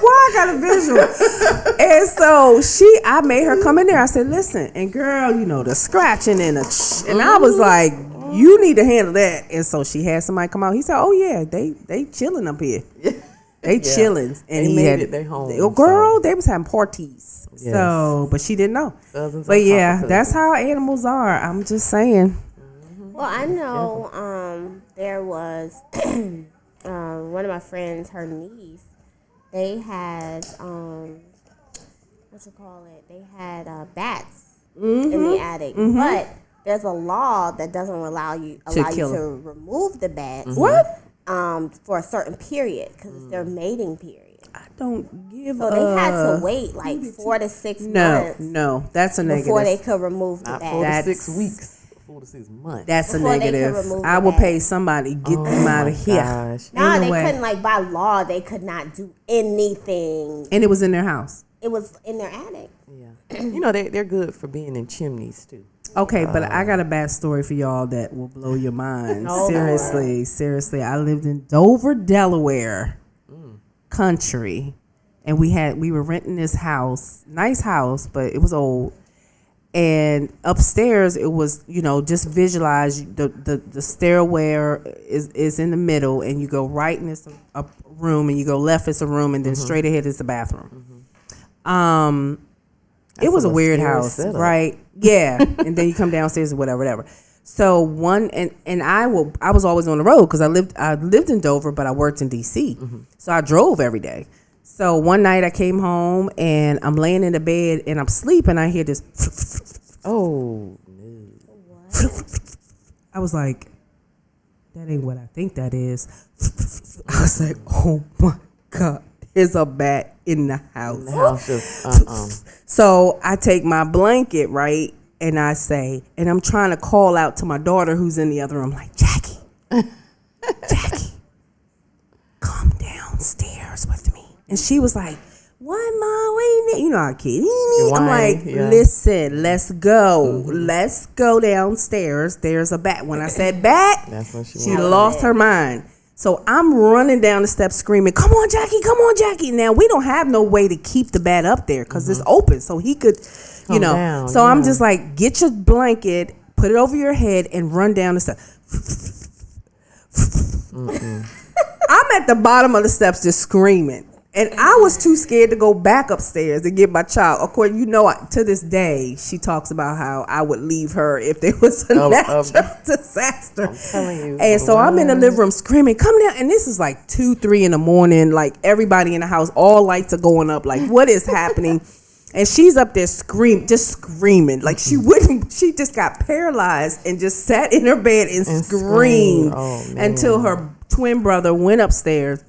why I got a visual? And so I made her come in there. I said, listen, and girl, the scratching and and I was like, you need to handle that. And so she had somebody come out. He said, oh yeah, they chilling up here. They chilling. And They he made had it their home, Oh, girl, so. they was having parties. Yes. So, but she didn't know. Cousins But on yeah, top of that's how animals are. I'm just saying. Well, I know there was one of my friends, her niece, they had, they had bats in the attic. But there's a law that doesn't allow you kill to remove the bats. What? For a certain period because it's their mating period. I don't give So they had to wait like 4 to 6 months No, that's a negative. before they could remove the Not bats. 4 to That's- 6 weeks. 4 to 6 months. That's a Before they could negative. remove I the will bag. pay somebody get them out of here. Gosh. No, Ain't no they way. couldn't, like, by law, they could not do anything. And it was in their house. It was in their attic. Yeah. They're good for being in chimneys too. Okay, but I got a bad story for y'all that will blow your mind. Oh, Seriously. I lived in Dover, Delaware, country, and we were renting this house, nice house, but it was old. And upstairs, it was, just visualize the stairway is in the middle, and you go right and it's a room, and you go left, it's a room, and then straight ahead is the bathroom. It was a a weird scary house, setup. right? Yeah, and then you come downstairs or whatever. So I was always on the road because I lived in Dover, but I worked in DC, so I drove every day. So one night I came home and I'm laying in the bed and I'm sleeping. I hear this. Oh, I was like, that ain't what I think that is. I was like, oh my God, there's a bat in the house. the house just So I take my blanket, right? and I say, and I'm trying to call out to my daughter who's in the other room, like, Jackie, come downstairs with me. And she was like, what, Mom? Wait, you know how kids. I'm like, listen, let's go. Let's go downstairs. There's a bat. When I said bat, That's when she lost her mind. So I'm running down the steps screaming, come on, Jackie, come on, Jackie. Now, we don't have no way to keep the bat up there because it's open. So he could, you know. down, so I'm just like, get your blanket, put it over your head, and run down the steps. I'm at the bottom of the steps just screaming. And I was too scared to go back upstairs and get my child. Of course, you know, to this day, she talks about how I would leave her if there was a natural disaster. I'm telling you. And so I'm in the living room screaming, come down. And this is like 2, 3 in the morning. Like everybody in the house, all lights are going up. Like, what is happening? And she's up there just screaming. Like she just got paralyzed and just sat in her bed and screamed until her twin brother went upstairs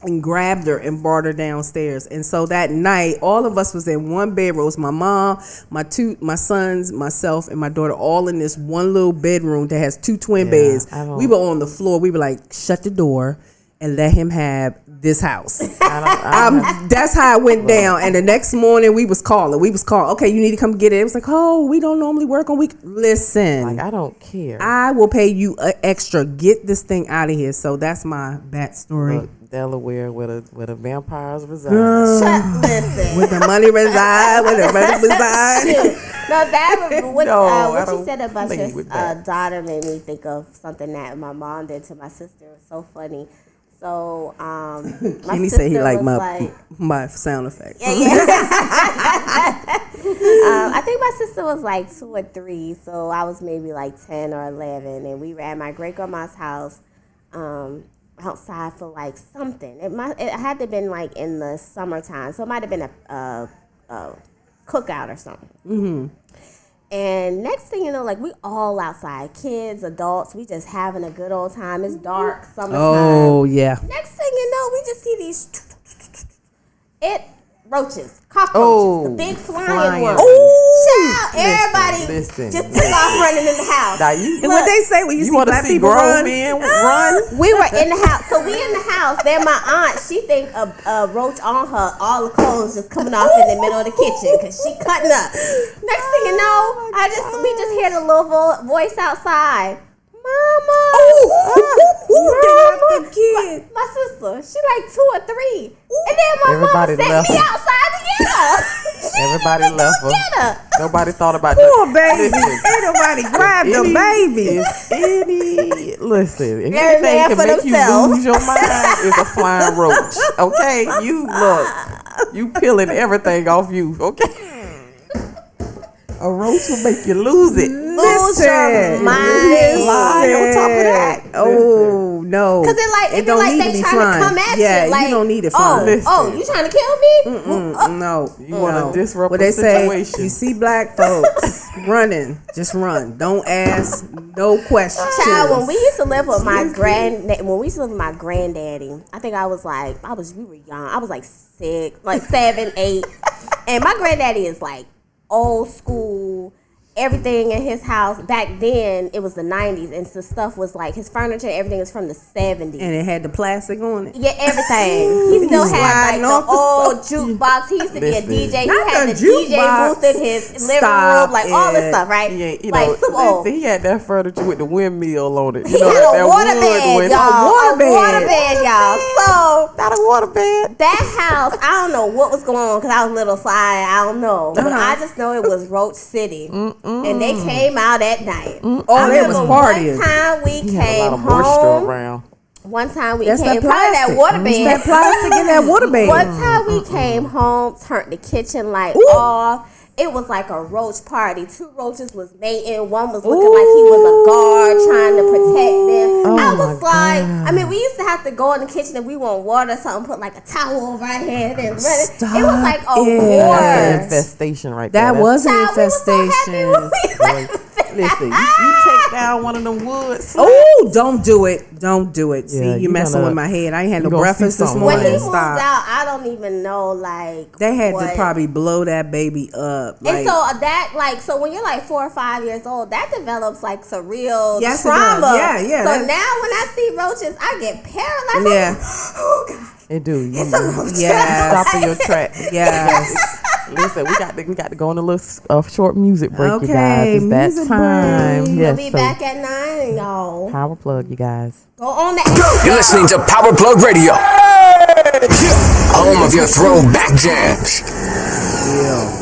and grabbed her and brought her downstairs. And so that night, all of us was in one bedroom. It was my mom, my sons, myself, and my daughter, all in this one little bedroom that has 2 twin beds. We were on the floor. We were like, shut the door and let him have this house. That's how it went down. And the next morning, we was calling. Okay, you need to come get it. It was like, oh, we don't normally work on week. Listen. Like, I don't care. I will pay you extra. Get this thing out of here. So that's my bat story. Look, Delaware, where the vampires reside. Listen. With the money reside, with the money reside. No, that what you said about play your with that. daughter made me think of something that my mom did to my sister. It was so funny. So, my Kenny sister said he liked was my sound effects. Yeah. I think my sister was like 2 or 3, so I was maybe like 10 or 11, and we were at my great grandma's house, outside for like something. It had to have been like in the summertime, so it might have been a cookout or something. Mm-hmm. And next thing you know, like we all outside, kids, adults, we just having a good old time. It's dark, summertime. Oh yeah. Next thing you know, we just see these roaches, cockroaches, the big flying ones. Child, everybody just took off running in the house. Now And what they say when you see want to black see people grown run? men run? We were in the house. So we in the house. Then my aunt, she think a roach on her, all the clothes just coming off in the middle of the kitchen because she cutting up. Next thing you know, we just hear the little voice outside. Mama. Mama. Kid. My sister, she like 2 or 3. And then my mama sent me outside to get her. Everybody left her. Get her. Nobody thought about Poor that. baby. Ain't nobody grabbed the baby. Listen, if Every man anything can for make themselves. you lose your mind, is a flying roach. Okay? You peeling everything off you. Okay? A roach will make you lose it. Lose your mind. Lie on top of that. Oh no. Because it don't like need they to be trying flying. to come at Yeah, you. Like, you don't need it flying. you trying to kill me? No. You want to disrupt What the they say, situation. you see black folks running, just run. Don't ask no questions. Child, when we used to live with my granddaddy, I think we were young. I was like 6, like 7, 8. And my granddaddy is like old school. Everything in his house back then, it was the 90s, and so stuff was like his furniture, everything is from the 70s. And it had the plastic on it. Yeah, everything. He still had like the old jukebox. He used to be a DJ. He Not had the the DJ jukebox. booth in his living Stop room, like all this it. stuff, right? Yeah, Like super old. he had that furniture with the windmill on it. He had a water bed, y'all. So Not a water bed. that house, I don't know what was going on because I was a little sly. I don't know, but I just know it was Roach City, and they came out at night. Oh, they was partying. One time we He had a lot came of moisture home. around. One time we That's came that part of that plastic. water It's bed. that plastic in that water bed. One time we came home, turned the kitchen light off. It was like a roach party. 2 roaches was mating. One was looking like he was a guard trying to protect them. I was like, I mean, we used to have to go in the kitchen if we want water or something, put like a towel over our head and run it. It was like a That's an war. infestation right there. That was an Child, we was so happy infestation. when we left. Listen, you take down one of them woods. Oh, don't do it. Don't do it. See, Yeah, you you messing gonna- with my head. I ain't had no you gonna breakfast see this something When morning. he moved Stop. out, I don't even know like They had what. to probably blow that baby up. Like, And so that like so when you're like 4 or 5 years old, that develops like some real Yes, it trauma. does. Yeah, yeah, So that- now when I see roaches, I get paralyzed. Yeah. Oh God, It do. You it's a roach. Yes. stop in your tracks. yes. Listen, we got to go on a little short music break, you Okay, guys. It's that music time. break. Yes, We'll be so back at 9, y'all. power plug, you guys. Go on the You're listening to Power Plug Radio, home of your throwback jams. Yeah.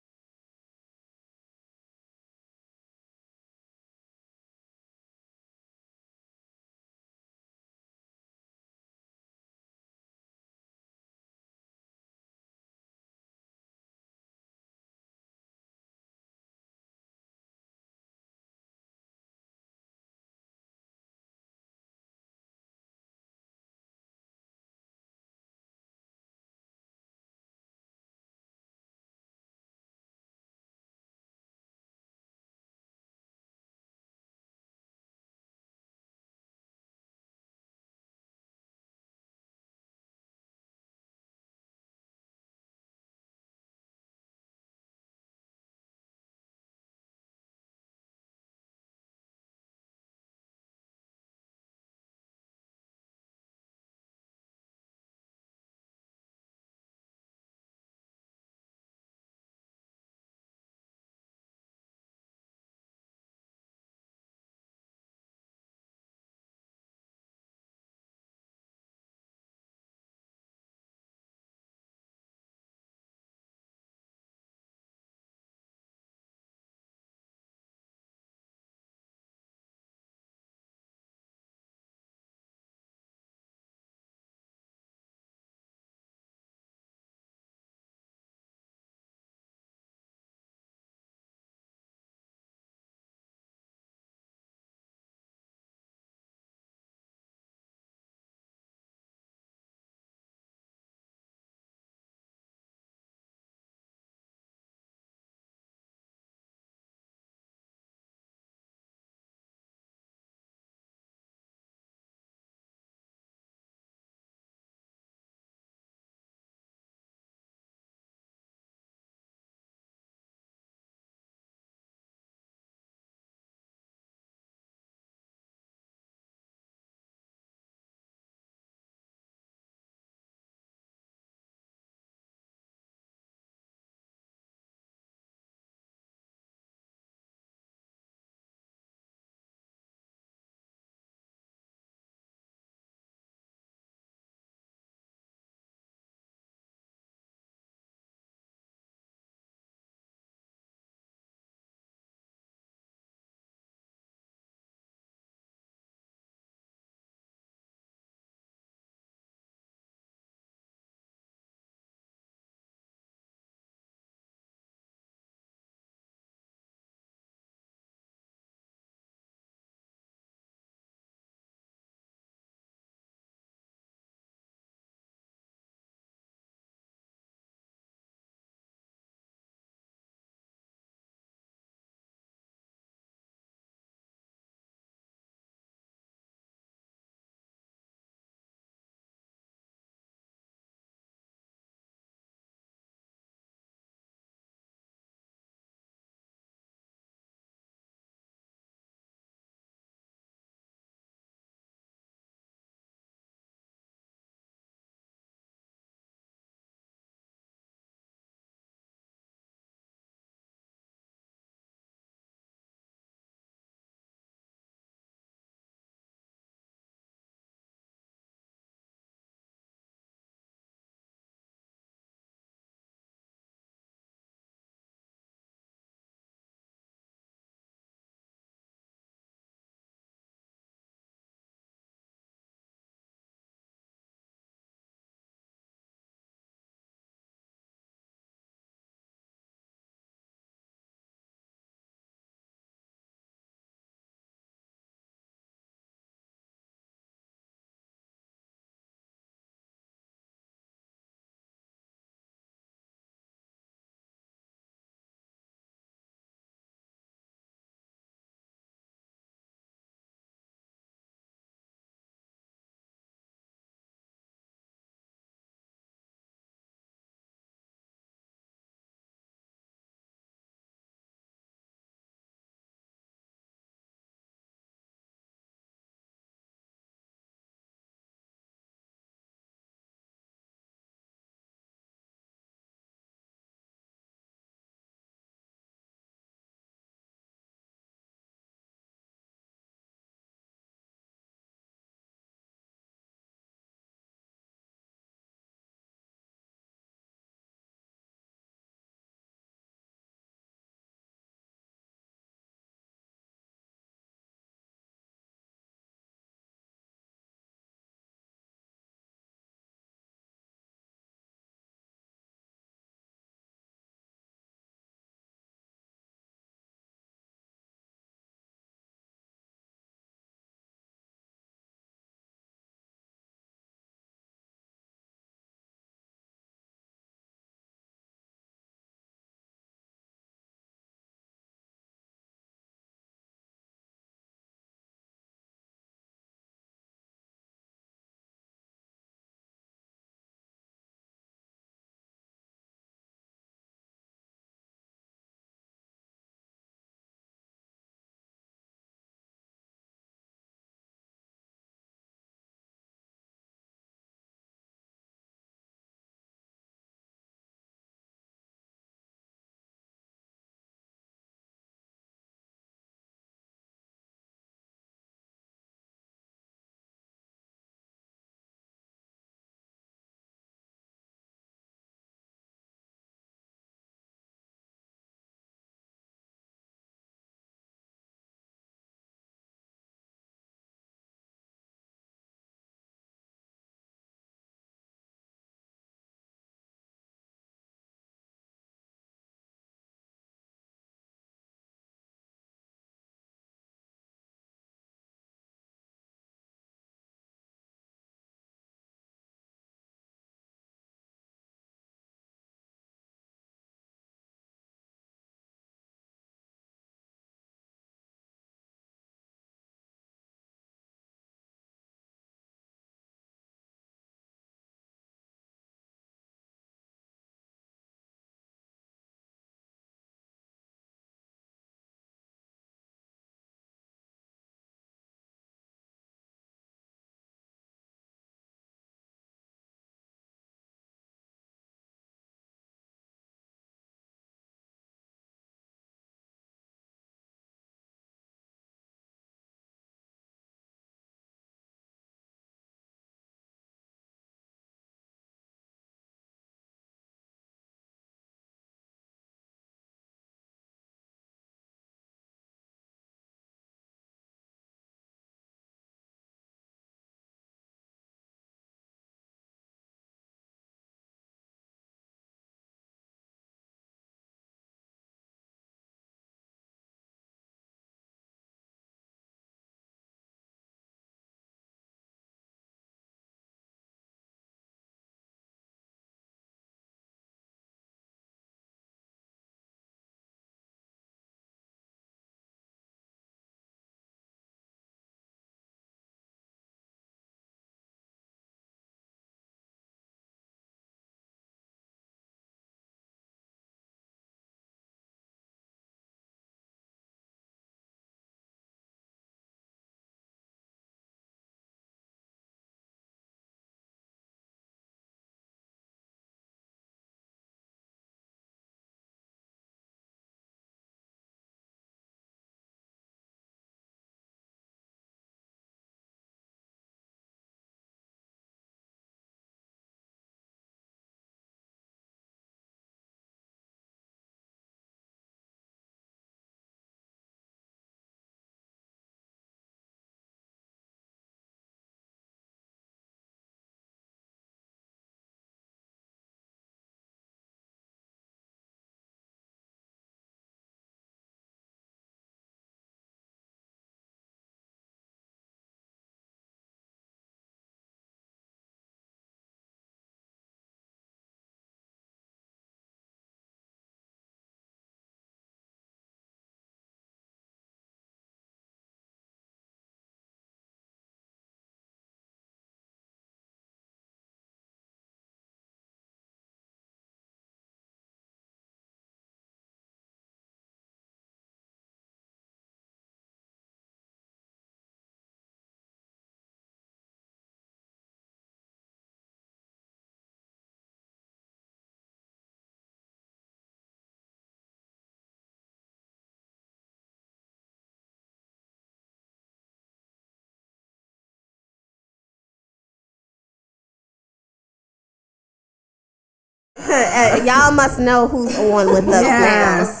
Y'all must know who's on with us Yes.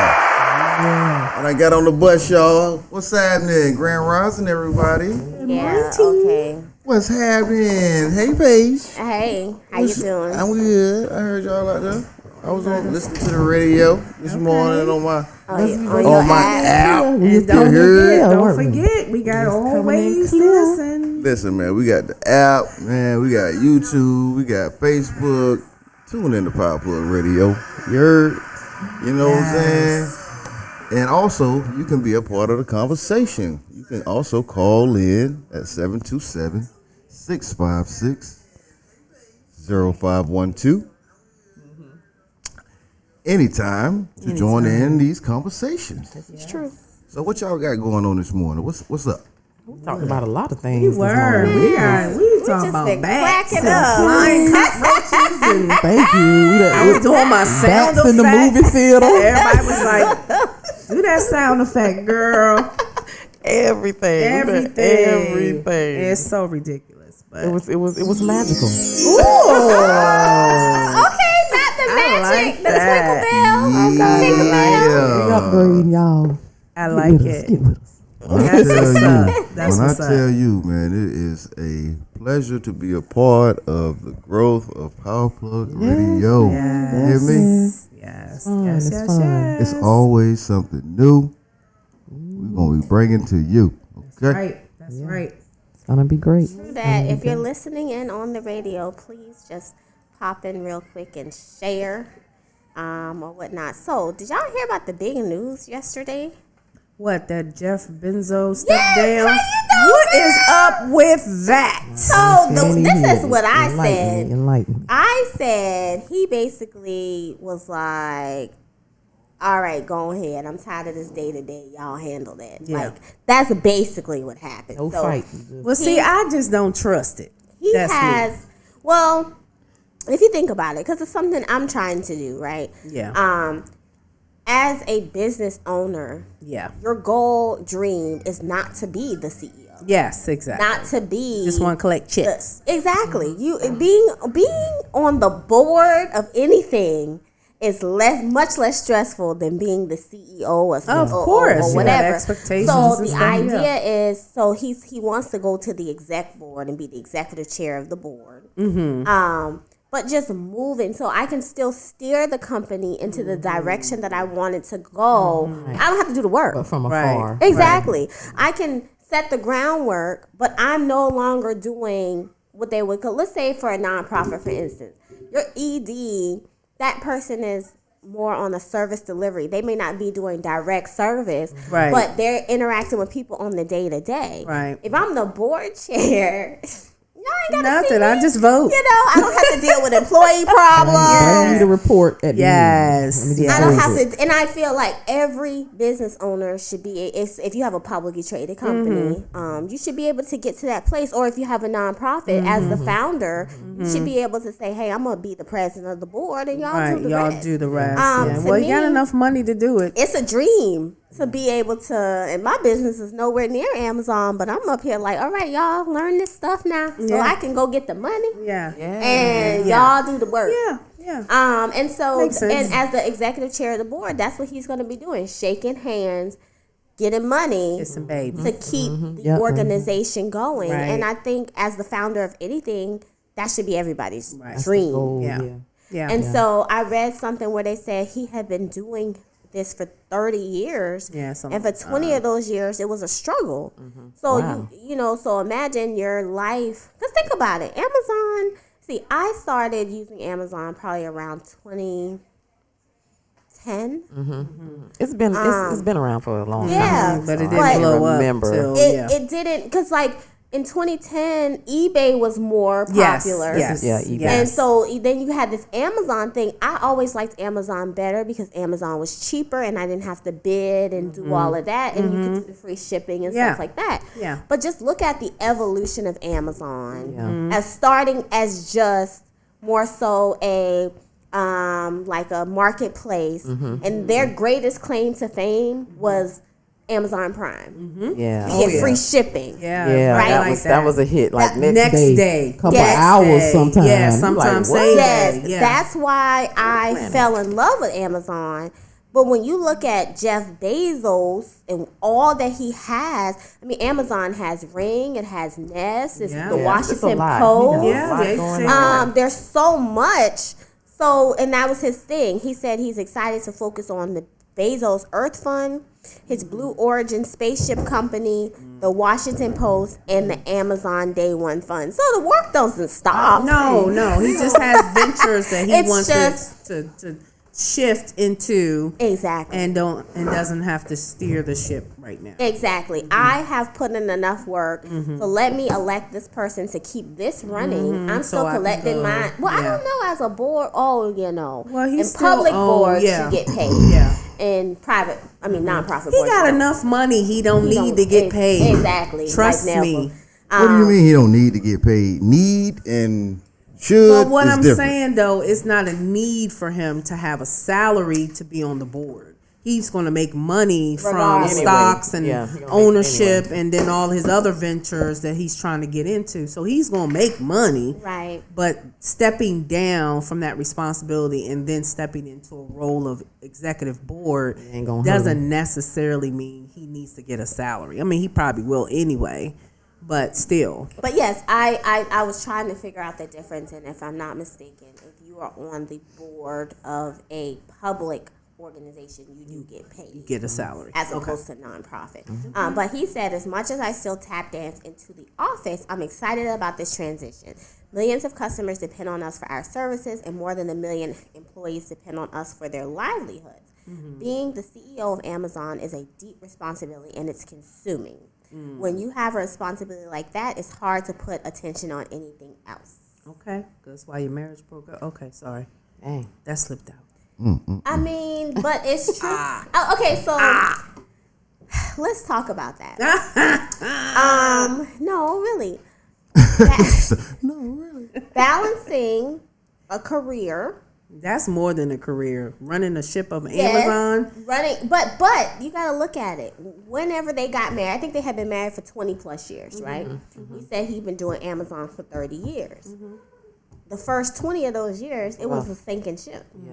Yeah. And I got on the bus, y'all. What's happening? Grand Rising, everybody. now. Yeah, okay. What's happening? Hey, Paige. Hey, how you doing? I'm good. I heard y'all out there. I was on listening to the radio this morning on my On my app. app. And You don't heard? forget, we got always clear. listen. Listen, man, we got the app, man. We got YouTube. We got Facebook. Tune in to Power Plug Radio. You heard? You know what I'm saying? And also, you can be a part of the conversation. You can also call in at 727-656-0512. Anytime to join in these conversations. It's true. So what y'all got going on this morning? What's up? We talked about a lot of things. We this were. morning. We talking just about been bats cracking and up. flying cockroaches and Thank you. I was doing my sound Bats in the effect. movie theater. Everybody was like, do that sound effect, girl. Everything. Everything. It's so ridiculous. But It was magical. Okay, not the magic, the that. Tinkerbell. We upgrading y'all. I like Get it. with us. When I That's tell what's you, up. That's when I what's up. tell you, man, it is a pleasure to be a part of the growth of Power Plug Radio. Yes. You hear me? Yes, Fun, yes, it's yes, fun. yes. It's always something new. We're gonna be bringing to you. Okay. Right. That's right. It's gonna be great. That if you're listening in on the radio, please just pop in real quick and share or whatnot. So, did y'all hear about the big news yesterday? What, that Jeff Benzo stepped Yes, down? how you know What that? is up with that? So, this is what I said. Enlighten me. I said he basically was like, all right, go ahead. I'm tired of this day to day. Y'all handle that. Yeah. Like, that's basically what happened. No So, fight. Well, see, I just don't trust it. He That's me. has, well, if you think about it, because it's something I'm trying to do, right? Yeah. As a business owner, Yeah. your goal, dream is not to be the CEO. Yes, exactly. Not to be Just want to collect checks. Exactly. You being on the board of anything is much less stressful than being the CEO or Of course, or you whatever. have expectations So and the stuff, idea yeah. is, so he wants to go to the exec board and be the executive chair of the board. But just moving, so I can still steer the company into the direction that I want it to go. I don't have to do the work. But from Right. afar. Exactly. I can set the groundwork, but I'm no longer doing what they would call, let's say for a nonprofit, for instance, your ED, that person is more on a service delivery. They may not be doing direct service, Right. but they're interacting with people on the day to day. Right. If I'm the board chair, y'all ain't gotta see Nothing. I me. just vote. You know, I don't have to deal with employee problems. I don't need a report at the Yes, end. Let me just yes. I don't close have it. to, and I feel like every business owner should be. If you have a publicly traded company, you should be able to get to that place. Or if you have a nonprofit, as the founder, you should be able to say, "Hey, I'm gonna be the president of the board, and y'all Right. do the Y'all rest." do the rest. Yeah. To Well, you got me- enough money to do it. It's a dream to be able to, and my business is nowhere near Amazon, but I'm up here like, all right, y'all learn this stuff now, so Yeah. I can go get the money, Yeah. and y'all do the work. Yeah. Yeah. And so, Makes sense. and as the executive chair of the board, that's what he's going to be doing: shaking hands, getting money Get some babies. to keep the Yep. organization going. Right. And I think, as the founder of anything, that should be everybody's Right. dream. Oh, Yeah. yeah. Yeah. And so, I read something where they said he had been doing this for 30 years. Yeah, so- and for 20 of those years, it was a struggle. So, so imagine your life. Because think about it. Amazon, see, I started using Amazon probably around 2010. It's been it's been around for a long time. Yeah. But it But didn't blow up. remember. Till, It didn't, because like in 2010, eBay was more Yes. popular. Yes. Yeah, eBay. And so then you had this Amazon thing. I always liked Amazon better because Amazon was cheaper and I didn't have to bid and do all of that. And you could do the free shipping and Yeah. stuff like that. Yeah. But just look at the evolution of Amazon Yeah. as starting as just more so a like a marketplace. And their greatest claim to fame was Amazon Prime. Yeah. You get free shipping. Yeah, right. That was a hit. Like next day. Couple Yes. hours sometimes. Yeah, You sometimes like, same what? Yes, day. Yeah. that's why I fell in love with Amazon. But when you look at Jeff Bezos and all that he has, I mean, Amazon has Ring, it has Nest, it's Yeah. the Yeah, it's a Washington lot. Post. He has a lot Yeah, going they- on. There's so much. So, and that was his thing. He said he's excited to focus on the Bezos Earth Fund, his Blue Origin spaceship company, the Washington Post, and the Amazon Day One Fund. So the work doesn't stop. No, he just has ventures that he It's wants just- to shift into Exactly. and doesn't have to steer the ship right now. Exactly. I have put in enough work, so let me elect this person to keep this running. I'm So still I can collecting go. mine. Well, I Yeah. don't know as a board. Oh, you know, Well, in he's still public owned, boards yeah. you get paid. Yeah. In private, I mean nonprofit He boards. got you don't. enough money. He don't He need don't- to get paid. Exactly. Trust like me. Nelson. What do you mean he don't need to get paid? Need and should. But what is I'm different. saying though, it's not a need for him to have a salary to be on the board. He's going to make money from Regardless. stocks and Yeah, he gonna make ownership, anyway. and then all his other ventures that he's trying to get into. So he's going to make money. Right. But stepping down from that responsibility and then stepping into a role of executive board Ain't gonna hurt doesn't necessarily mean he needs to get a salary. I mean, he probably will anyway, but still. But yes, I was trying to figure out the difference, and if I'm not mistaken, if you are on the board of a public organization, you do get paid. Get a salary. As opposed to nonprofit. But he said, as much as I still tap dance into the office, I'm excited about this transition. Millions of customers depend on us for our services, and more than 1 million employees depend on us for their livelihoods. Being the CEO of Amazon is a deep responsibility, and it's consuming. When you have a responsibility like that, it's hard to put attention on anything else. Okay. That's why your marriage broke up. Okay, sorry. Dang. That slipped out. I mean, but it's true. Oh, okay, so let's talk about that. No, really. No, really. Balancing a career, That's more than a career. Running a ship of yes, Amazon. running, but you got to look at it. Whenever they got married, I think they had been married for 20 plus years, right? He said he'd been doing Amazon for 30 years. The first 20 of those years, it was a sinking ship. Yeah.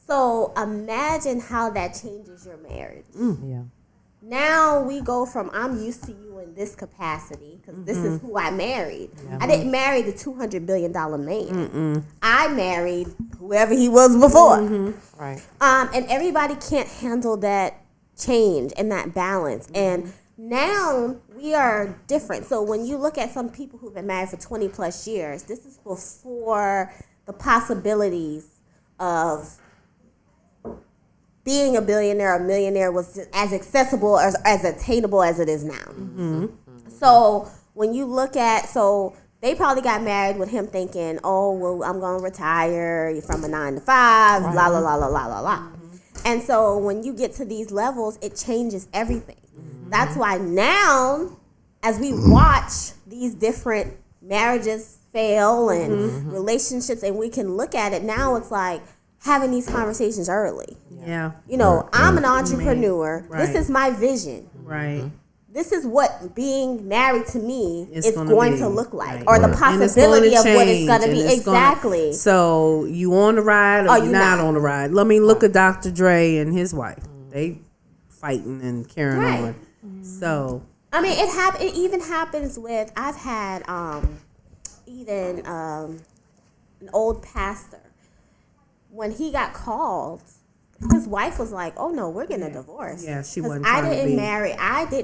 So imagine how that changes your marriage. Yeah. Now we go from I'm used to you in this capacity because this is who I married. I didn't marry the $200 billion man. I married whoever he was before. Right. And everybody can't handle that change and that balance. And now we are different. So when you look at some people who've been married for 20 plus years, this is before the possibilities of being a billionaire or millionaire was as accessible or as attainable as it is now. So when you look at, so they probably got married with him thinking, oh, well, I'm going to retire from a 9 to 5, la, la, la, la, la, la, la. And so when you get to these levels, it changes everything. That's why now, as we watch these different marriages fail and relationships, and we can look at it now, it's like having these conversations early. Yeah. You know, I'm an entrepreneur. Right. This is my vision. Right. This is what being married to me It's is gonna going be, to look like, right. or the And it's possibility gonna of what it's change, going to be. and it's gonna- Exactly. So you on the ride or Or you you not not. on the ride? Let me look at Dr. Dre and his wife. They fighting and carrying Right. on. So I mean, it even happens with, I've had even an old pastor, when he got called, his wife was like, oh no, we're getting a divorce. Yeah, she 'Cause wasn't I trying to didn't be-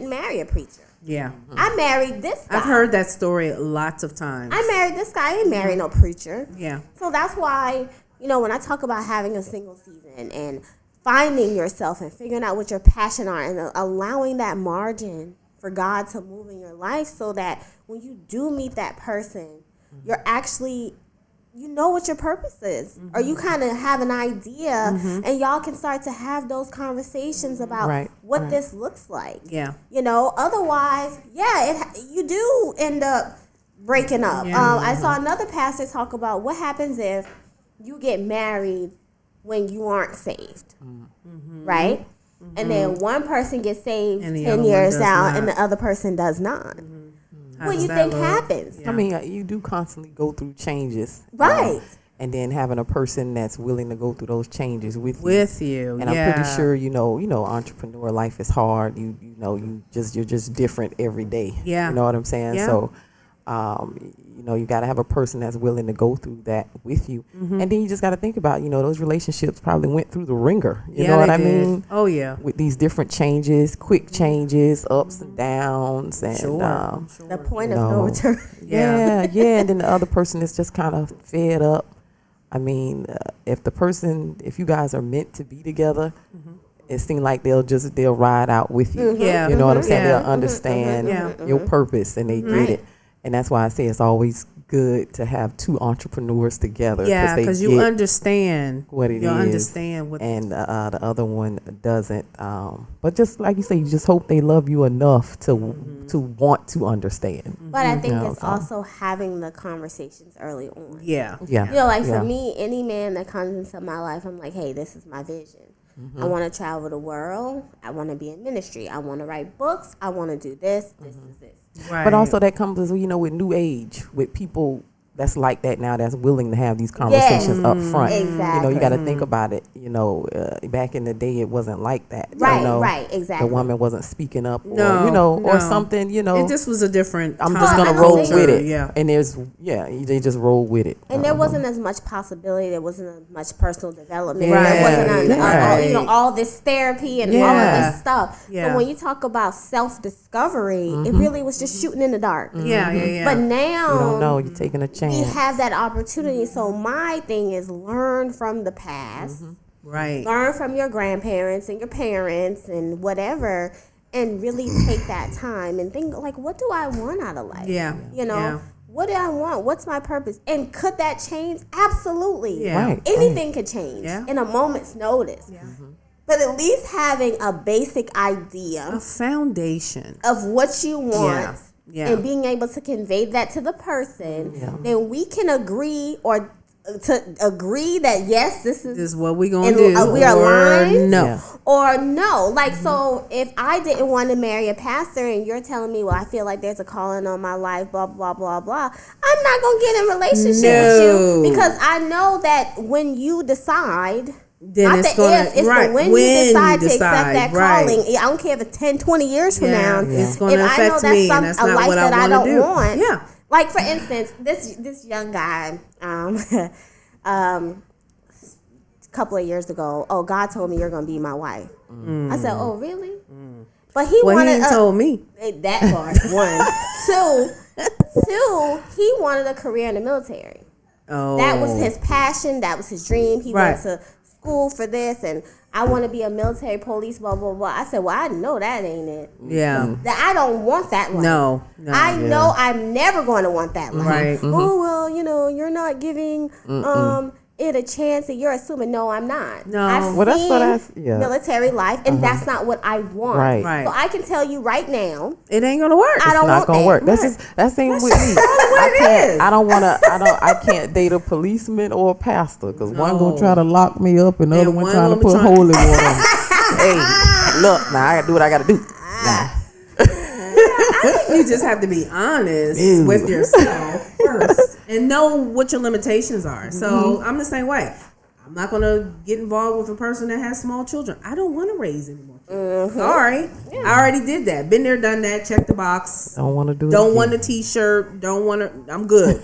marry a preacher. yeah, I married this guy. I've heard that story lots of times. I married this guy. I didn't marry no preacher. Yeah. So that's why, you know, when I talk about having a single season and finding yourself and figuring out what your passion are and allowing that margin for God to move in your life so that when you do meet that person, you're actually, you know what your purpose is, or you kind of have an idea, and y'all can start to have those conversations about Right, what right. this looks like. Yeah. You know, otherwise, yeah, you do end up breaking up. Yeah. I saw another pastor talk about what happens if you get married when you aren't saved, right? and then one person gets saved And the 10 other one years does out, not. and the other person does not. How What do does you that think look? happens? Yeah. I mean, you do constantly go through changes, Right. and then having a person that's willing to go through those changes with you. With you, And yeah. I'm pretty sure entrepreneur life is hard. You're just different every day. Yeah. You know what I'm saying? Yeah. So, you got to have a person that's willing to go through that with you. Mm-hmm. And then you just got to think about, those relationships probably went through the ringer. You Yeah, know what they I did. mean? Oh yeah. With these different changes, quick changes, ups and downs, and Sure. The point of No. no return. Yeah. yeah. And then the other person is just kind of fed up. I mean, if you guys are meant to be together, it seems like they'll ride out with you. Yeah. You know what I'm Mhm. saying? Yeah. They'll understand Yeah. your purpose and they get it. And that's why I say it's always good to have two entrepreneurs together. Yeah, they because you get understand what it You'll is, understand what. and the other one doesn't. But just like you say, you just hope they love you enough to want to understand. But I think Yeah, it's so- also having the conversations early on. Yeah. Yeah, You know, like yeah. for me, any man that comes into my life, I'm like, hey, this is my vision. I want to travel the world. I want to be in ministry. I want to write books. I want to do this. This is this. Right. But also that comes with new age, with people that's like that now, that's willing to have these conversations up front. Exactly. You got to think about it. Back in the day, it wasn't like that. Right, right, exactly. The woman wasn't speaking up, or No, or no. something. It just was a different. I'm time just gonna I roll think- with it. Yeah. And they just roll with it. And there wasn't as much possibility. There wasn't as much personal development. Right. There wasn't Right. all this therapy and all Yeah. of this stuff. Yeah. So when you talk about self-discovery, it really was just shooting in the dark. Yeah, yeah, yeah. But now You don't know. You're taking a we chance. have that opportunity. So my thing is learn from the past, right. learn from your grandparents and your parents and whatever, and really take that time and think like, what do I want out of life? Yeah. You know, Yeah. what do I want? What's my purpose? And could that change? Absolutely. Yeah. Right. Anything could change Yeah. in a moment's notice. But at least having a basic idea A foundation. of what you want Yeah. and being able to convey that to the person, Yeah. then we can agree or to agree that yes, this This is is what we're gonna And, do. we are or aligned? no. Yeah. or no. Like, so if I didn't want to marry a pastor and you're telling me, well, I feel like there's a calling on my life, blah, blah, blah, blah, I'm not going to get in a relationship with No. you because I know that when you decide, Then not it's the gonna if, it's right the when when you decide to accept decide, that right. calling. I don't care if it's 10, 20 years from Yeah, now. it's gonna if I know affect that's me, and that's a not life what I that I wanna don't do. want. Yeah. Like, for instance, this young guy, a couple of years ago, oh, God told me you're going to be my wife. I said, oh, really? But he Well, he wanted ain't told me. that part, one. Two, he wanted a career in the military. Oh. That was his passion. That was his dream. He Right. went to school for this, and I want to be a military police, blah, blah, blah. I said, well, I know that ain't it. Yeah. That I don't want that life. No. I know I'm never going to want that life. Right. Oh, well, you're not giving it a chance, and you're assuming, no, I'm not. No. I've Well, that's what seen yeah. military life, and that's not what I want. Right. Right. So I can tell you right now, It ain't gonna work. I don't Not want gonna that. work. That's same with me. I can't date a policeman or a pastor because one gonna try to lock me up and the other And one one trying to gonna be put trying- holy water on me. Hey, look, now I gotta do what I gotta do. Nah. You just have to be honest with yourself first and know what your limitations are. So I'm the same way. I'm not gonna get involved with a person that has small children. I don't want to raise any more kids. Sorry, I already did that. Been there, done that. Check the box. Don't want to do it. Don't again. want a T-shirt. Don't want to. I'm good.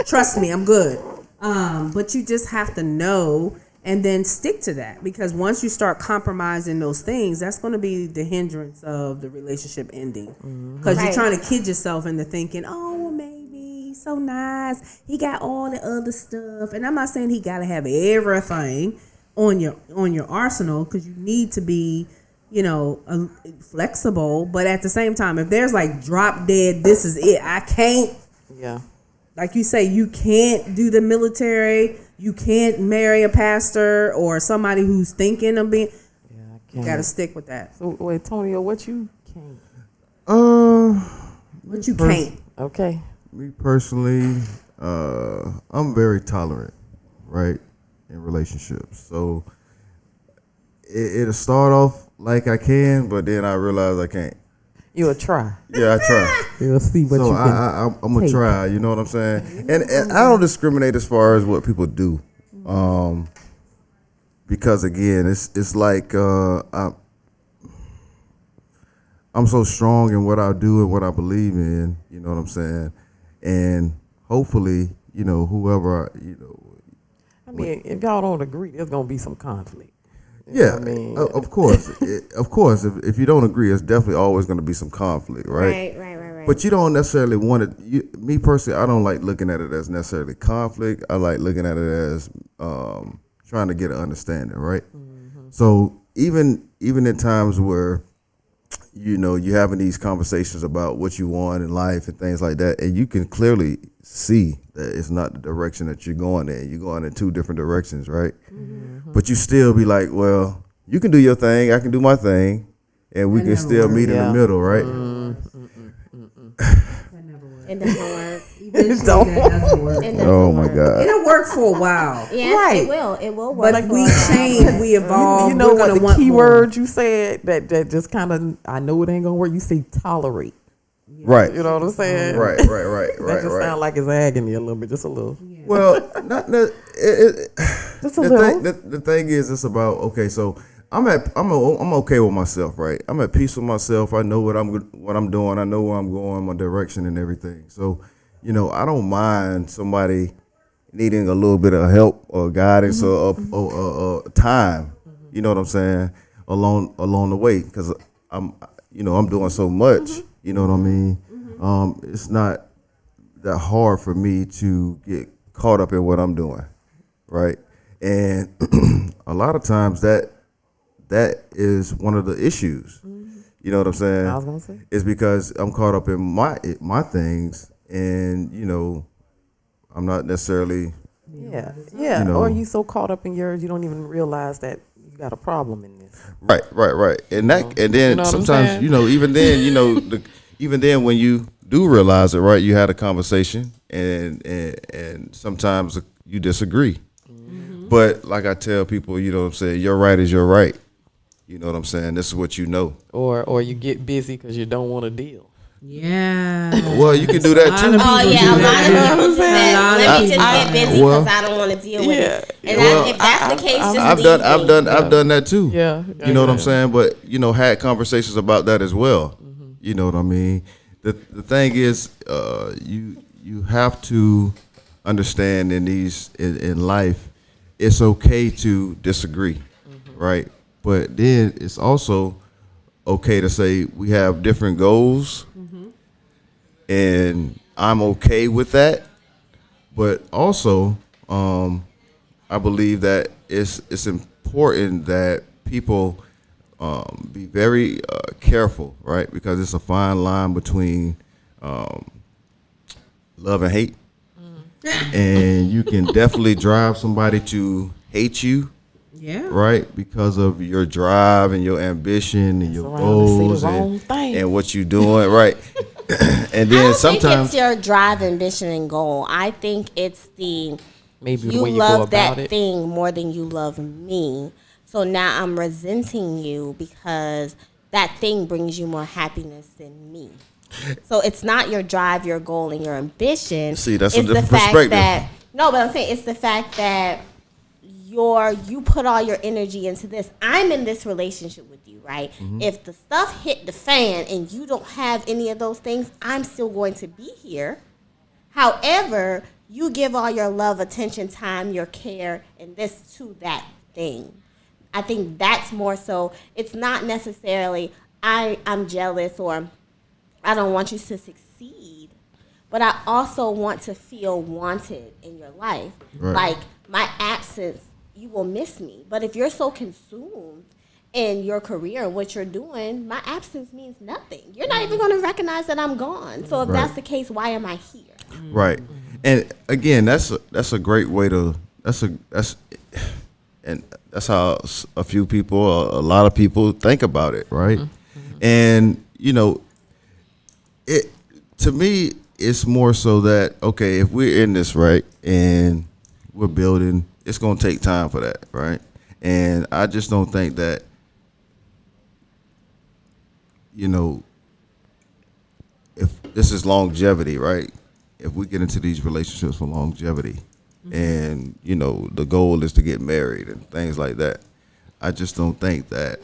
Trust me, I'm good. But you just have to know and then stick to that, because once you start compromising those things, that's going to be the hindrance of the relationship ending. Because Right. you're trying to kid yourself into thinking, oh, well, maybe he's so nice. He got all the other stuff, and I'm not saying he got to have everything on your arsenal, because you need to be, flexible. But at the same time, if there's like drop dead, this is it. I can't. Yeah. Like you say, you can't do the military. You can't marry a pastor or somebody who's thinking of being. Yeah, I You can't. got to stick with that. So wait, Tonio, what you can't? But you can't. Okay. Me personally, I'm very tolerant, right, in relationships. So it'll start off like I can, but then I realize I can't. You'll try. Yeah, I try. We'll see what So you can. I'm gonna take. try. You know what I'm saying? And I don't discriminate as far as what people do, because again, it's like I'm so strong in what I do and what I believe in. You know what I'm saying? And hopefully, you know, whoever I mean, if y'all don't agree, there's gonna be some conflict. You know yeah, what I mean, of course, of course. If you don't agree, it's definitely always going to be some conflict, right? Right. But you don't necessarily want it. Me personally, I don't like looking at it as necessarily conflict. I like looking at it as trying to get an understanding, right? So even in times where you know you having these conversations about what you want in life and things like that, and you can clearly see that it's not the direction that you're going in. You're going in two different directions, right? But you still be like, well, you can do your thing, I can do my thing, and we can still meet in the middle, right? It doesn't work. Eventually, that doesn't work. It doesn't Oh my work. God. It'll work for a while. Yes, Right. it will. It will work. But for we a while. change, we evolve. you know we're gonna what the want key more. word you said that just kind of, I know it ain't gonna work. You say tolerate. Right. You know what I'm saying? Right. That just sound like it's agony a little bit, just a little. Well, not Just a little. the thing is, it's about okay. So I'm okay with myself, right? I'm at peace with myself. I know what I'm doing. I know where I'm going, my direction, and everything. So, you know, I don't mind somebody needing a little bit of help or guidance or time. You know what I'm saying? Along the way, because I'm doing so much. You know what I mean? It's not that hard for me to get caught up in what I'm doing, right? And a lot of times that is one of the issues. You know what I'm saying? I was gonna say. It's because I'm caught up in my things, and you know, I'm not necessarily. Yeah. You know. Or you so caught up in yours, you don't even realize that you got a problem in this. Right. And that, and then You know what I'm sometimes, saying? you know, even then, you know, even then when you do realize it, right, you had a conversation, and sometimes you disagree. But like I tell people, you know what I'm saying, your right is your right. You know what I'm saying? This is what you know. Or you get busy because you don't want to deal. Yeah. Well, you can do that too. Oh yeah, a lot of people do that. Let me just get busy well, because I don't want to deal with it. And well, if that's the case, just I've leave me. done that too. Yeah. You know what I'm saying? But you know, had conversations about that as well. You know what I mean? The thing is, you have to understand in life, it's okay to disagree, right? But then it's also okay to say we have different goals, and I'm okay with that. But also, I believe that it's important that people be very careful, right? Because it's a fine line between love and hate, and you can definitely drive somebody to hate you. Yeah. Right, because of your drive and your ambition and your around to say the goals wrong thing. and what you're doing, right? And I then don't think sometimes, it's your drive, ambition, and goal. I think it's the Maybe the you way you go love about that it. thing more than you love me. So now I'm resenting you because that thing brings you more happiness than me. So it's not your drive, your goal, and your ambition. See, that's a it's the different fact perspective. that no, but I'm saying it's the fact that you put all your energy into this. I'm in this relationship with you, right? If the stuff hit the fan and you don't have any of those things, I'm still going to be here. However, you give all your love, attention, time, your care, and this to that thing. I think that's more so. It's not necessarily I'm jealous or I don't want you to succeed, but I also want to feel wanted in your life. Right. Like my absence, you will miss me. But if you're so consumed in your career and what you're doing, my absence means nothing. You're not even going to recognize that I'm gone. So if Right. that's the case, why am I here? right? And again, that's a great way to and that's how a few people, a lot of people think about it, right? And you know, it to me, it's more so that okay, if we're in this right and we're building, it's gonna take time for that, right? And I just don't think that, you know, if this is longevity, right? If we get into these relationships for longevity, and you know the goal is to get married and things like that, I just don't think that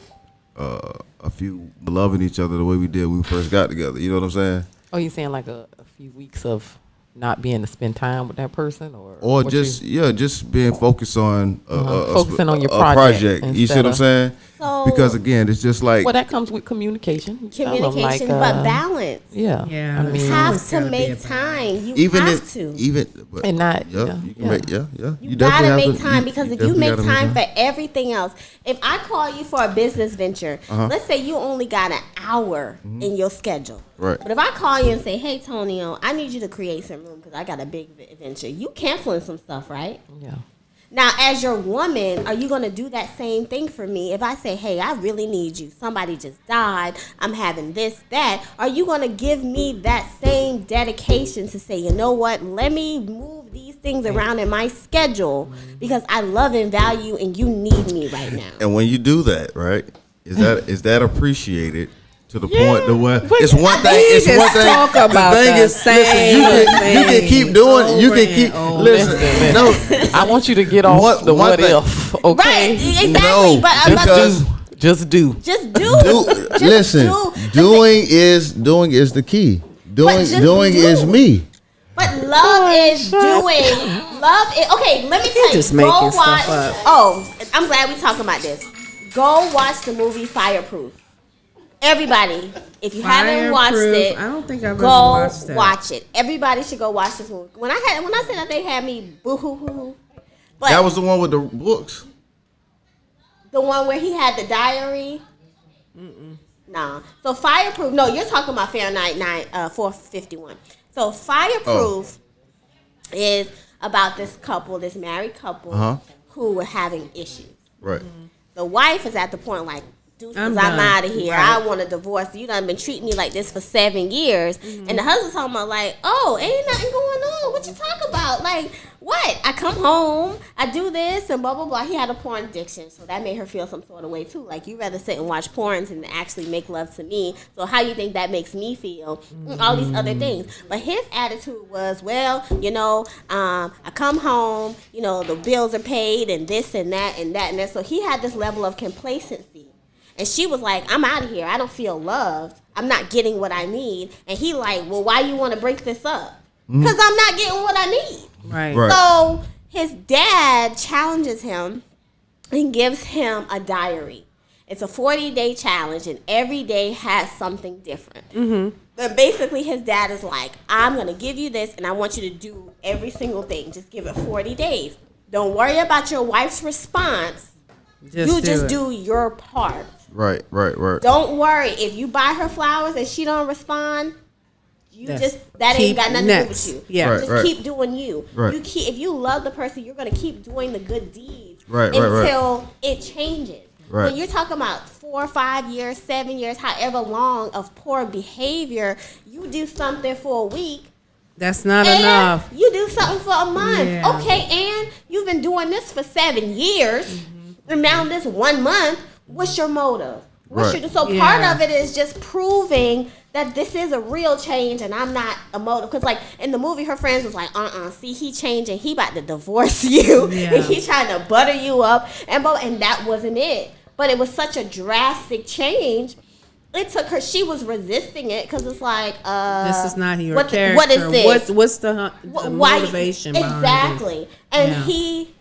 a few loving each other the way we did when we first got together. You know what I'm saying? Oh, you saying like a few weeks of not being to spend time with that person, or what just just being focused on focusing on your a project. You see instead what I'm of- saying? So Because again, it's just like well, that comes with communication. You tell 'em, communication, like, but balance. Yeah, Yeah. I mean, You have always to gotta be make a balance. time. You even have if to. but, And not- yeah, yeah, you can yeah. make You definitely gotta have make to- time because if you definitely make gotta time for everything else, if I call you for a business venture, let's say you only got an hour in your schedule. Right. But if I call you and say, "Hey, Tonio, I need you to create some room because I got a big venture," you canceling some stuff, right? yeah. Now, as your woman, are you going to do that same thing for me? If I say, "Hey, I really need you. Somebody just died. I'm having this, that." Are you going to give me that same dedication to say, "You know what? Let me move these things around in my schedule because I love and value and you need me right now." And when you do that, right, is that appreciated to the point to where But it's one thing. We It's just one thing. talk The about thing the is, listen, same you can keep doing. You over can keep. and over. Listen, no, I want you to get off What- the one what thing- if, okay? Right, exactly. No, but I'm because- not Just do. just do. do, Just listen. do. Doing is the key. Doing just doing do. is me. But love is doing. Love is okay. Let me tell you. just Go making stuff watch. up. Oh, I'm glad we're talking about this. Go watch the movie Fireproof. Everybody, if you haven't watched Fireproof. it, I don't think I've ever go watched that. watch it. Everybody should go watch this movie. When I said that, they had me boo hoo hoo. But That was the one with the books. the one where he had the diary. Nah. So Fireproof. No, you're talking about Fahrenheit 451. So Fireproof is about this couple, this married couple, who were having issues. Right. The wife is at the point like, deuces, I'm I'm done. out of here. Right. I want a divorce. You done been treating me like this for 7 years. And the husband's talking about like, oh, ain't nothing going on. What you talk about? Like, what? I come home, I do this, and blah, blah, blah. He had a porn addiction, so that made her feel some sort of way, too. Like, you rather sit and watch porn than actually make love to me. So how you think that makes me feel? All these other things. But his attitude was, well, you know, I come home, you know, the bills are paid, and this and that and that and that. So he had this level of complacency. And she was like, I'm out of here. I don't feel loved. I'm not getting what I need. And he like, well, why you want to break this up? Because I'm not getting what I need. Right. Right. So his dad challenges him and gives him a diary. It's a 40-day challenge, and every day has something different. But basically, his dad is like, I'm going to give you this, and I want you to do every single thing. Just give it 40 days. Don't worry about your wife's response. You just it. do your part. Right. Don't worry. If you buy her flowers and she don't respond, That ain't keep got nothing next. to do with you. Yeah. Right, Just right. keep doing you. Right. If you love the person, you're gonna keep doing the good deeds Right. until it changes. Right. When you're talking about 4 or 5 years, 7 years, however long of poor behavior, you do something for a week. That's not And enough. you do something for a month. Yeah. Okay, and you've been doing this for 7 years. And now this 1 month, what's your motive? Right. So part Yeah. of it is just proving that this is a real change and I'm not a motive. Because like in the movie, her friends was like, see, he changing. He about to divorce you. Yeah. And he trying to butter you up. And that wasn't it. But it was such a drastic change. It took her, she was resisting it because it's like, This is not your what, character. what is this? What's the Why- motivation behind exactly. this? And Yeah. he,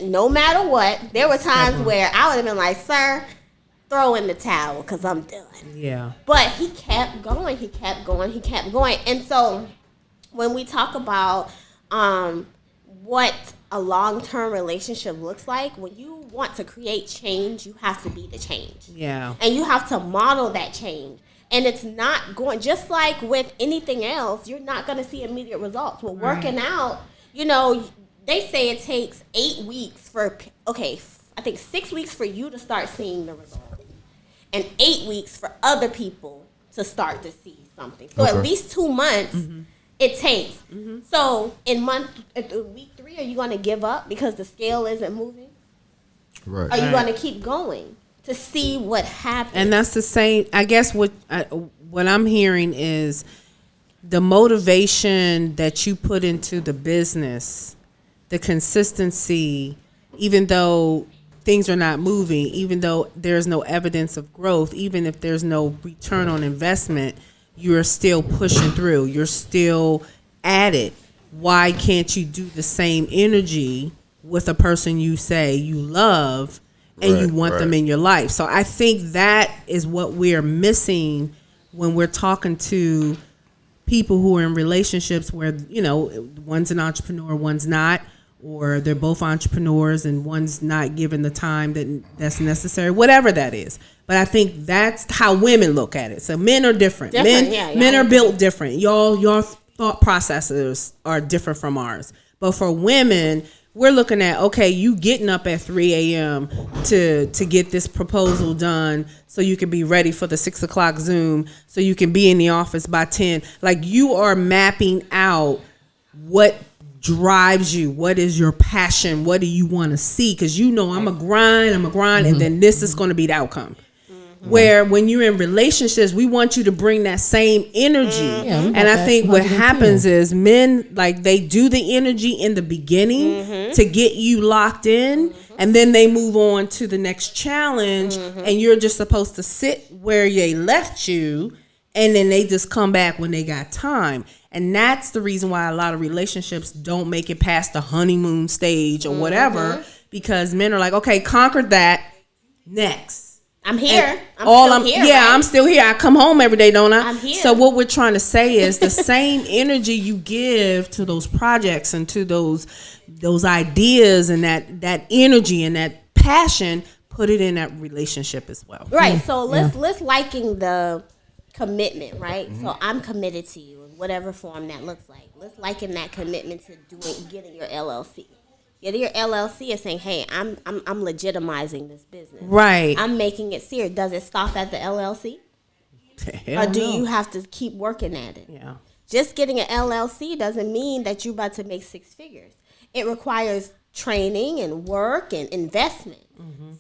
no matter what, there were times where I would have been like, sir, throw in the towel because I'm done. Yeah. But he kept going. He kept going. He kept going. And so when we talk about what a long-term relationship looks like, when you want to create change, you have to be the change. Yeah. And you have to model that change. And it's not going, just like with anything else, you're not going to see immediate results. With working out, you know, they say it takes 8 weeks I think 6 weeks for you to start seeing the results. And 8 weeks for other people to start to see something. So at least 2 months it takes. So in week 3, are you going to give up because the scale isn't moving? Right. Are you going to keep going to see what happens? And that's the same. I guess what I'm hearing is the motivation that you put into the business, the consistency, even though things are not moving, even though there's no evidence of growth, even if there's no return on investment, you're still pushing through. You're still at it. Why can't you do the same energy with a person you say you love and you want them in your life? So I think that is what we're missing when we're talking to people who are in relationships where, you know, one's an entrepreneur, one's not, or they're both entrepreneurs and one's not given the time that's necessary, whatever that is. But I think that's how women look at it. So men are different. Men are built different. Your thought processes are different from ours. But for women, we're looking at, okay, you getting up at 3 a.m. to get this proposal done so you can be ready for the 6 o'clock Zoom, so you can be in the office by 10. Like, you are mapping out what drives you, what is your passion, what do you want to see, because you know I'm a grind, and then this is going to be the outcome. Where when you're in relationships, we want you to bring that same energy. And I think what happens is men, like, they do the energy in the beginning to get you locked in, and then they move on to the next challenge, and you're just supposed to sit where they left you, and then they just come back when they got time. And that's the reason why a lot of relationships don't make it past the honeymoon stage or whatever, because men are like, okay, conquered that, next. I'm here. I'm still here. I come home every day, don't I? I'm here. So what we're trying to say is the same energy you give to those projects and to those ideas and that energy and that passion, put it in that relationship as well. Right. So let's liken the commitment, right? So I'm committed to you in whatever form that looks like. Let's liken that commitment to getting your LLC. Getting your LLC is saying, hey, I'm legitimizing this business. Right. I'm making it serious. Does it stop at the LLC? Or do you have to keep working at it? Yeah. Just getting an LLC doesn't mean that you're about to make 6 figures. It requires training and work and investment.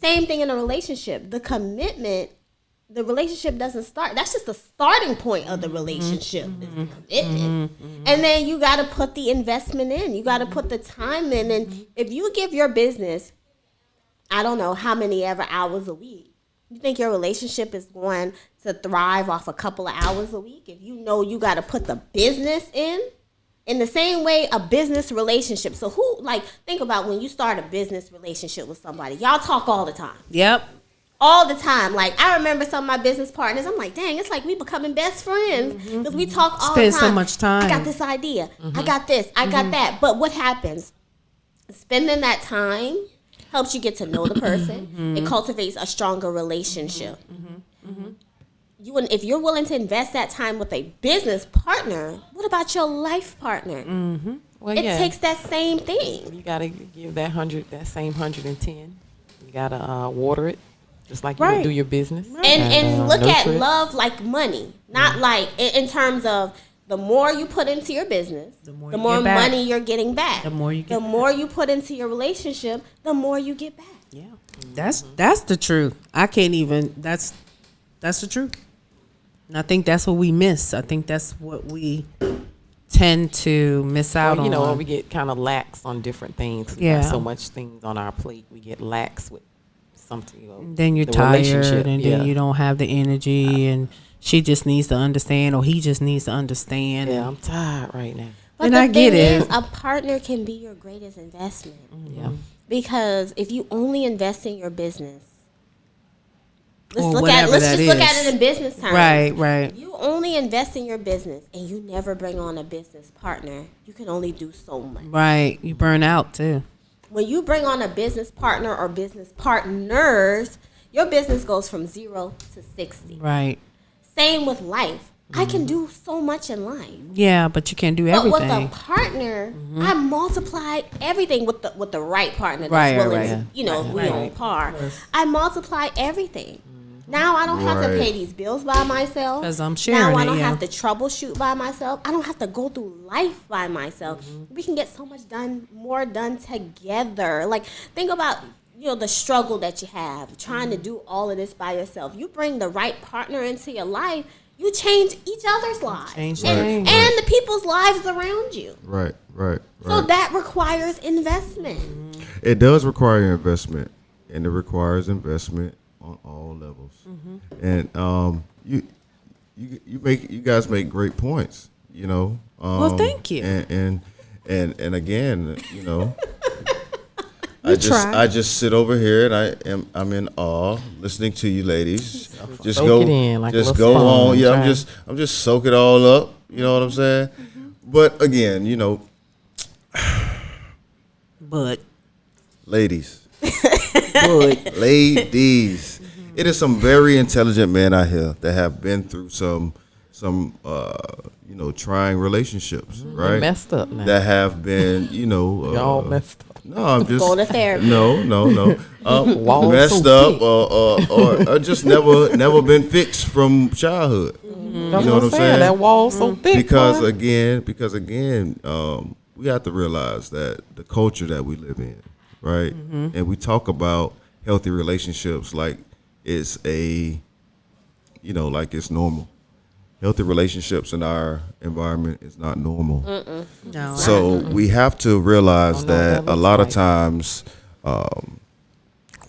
Same thing in a relationship. The commitment, the relationship doesn't start. That's just the starting point of the relationship. Is the commitment. And then you got to put the investment in. You got to put the time in. And if you give your business, I don't know how many ever hours a week, you think your relationship is going to thrive off a couple of hours a week? If you know you got to put the business in the same way a business relationship. So think about when you start a business relationship with somebody. Y'all talk all the time. Yep. All the time. Like, I remember some of my business partners, I'm like, dang, it's like we becoming best friends because we talk all the time. Spend so much time. I got this idea. I got this. I got that. But what happens? Spending that time helps you get to know the person. It cultivates a stronger relationship. If you're willing to invest that time with a business partner, what about your life partner? Well, It takes that same thing. You gotta give that same 110. You gotta water it, just like you would do your business. And look at nurture it. love like money, not like in terms of the more you put into your business, the more you get back. money you're getting back. The more you get the more you put into your relationship, the more you get back. Yeah. That's the truth. I can't even. That's the truth. And I think that's what we miss. I think that's what we tend to miss out on. You know, we get kind of lax on different things. We got so much things on our plate. We get lax with something. You know, then you're tired, and then you don't have the energy, and she just needs to understand, or he just needs to understand. Yeah, I'm tired right now. But and the I get thing it. is, a partner can be your greatest investment. Yeah. Because if you only invest in your business, let's Or just whatever look that at is. it in business terms. Right. You only invest in your business and you never bring on a business partner. You can only do so much. Right. You burn out too. When you bring on a business partner or business partners, your business goes from 0 to 60. Right. Same with life. I can do so much in life. Yeah, but you can't do But everything. with a partner, I multiply everything with the right partner that's Right, willing right. to, we on par. I multiply everything. Now I don't have to pay these bills by myself. 'Cause I'm sharing Now I it, don't yeah. have to troubleshoot by myself. I don't have to go through life by myself. We can get so much more done together. Like, think about, the struggle that you have, trying to do all of this by yourself. You bring the right partner into your life, you change each other's lives. And the people's lives around you. Right. So that requires investment. It does require investment, and it requires investment on all levels. And you guys make great points. Well, thank you. And again, I just sit over here and I'm in awe listening to you ladies. Just Soak go it in like a just little go sponge, on. Yeah, right? I'm just soak it all up. You know what I'm saying? But again, But ladies. Ladies. It is some very intelligent men out here that have been through some trying relationships, right? Messed up now. That have been, Y'all messed up. No, I'm just Go to therapy. No. Walls Messed so up, thick. or just never been fixed from childhood. That's You know what I'm saying? That wall so thick. Because boy. again, we have to realize that the culture that we live in, right? And we talk about healthy relationships like it's like it's normal. Healthy relationships in our environment is not normal. no. So we have to realize that a lot of times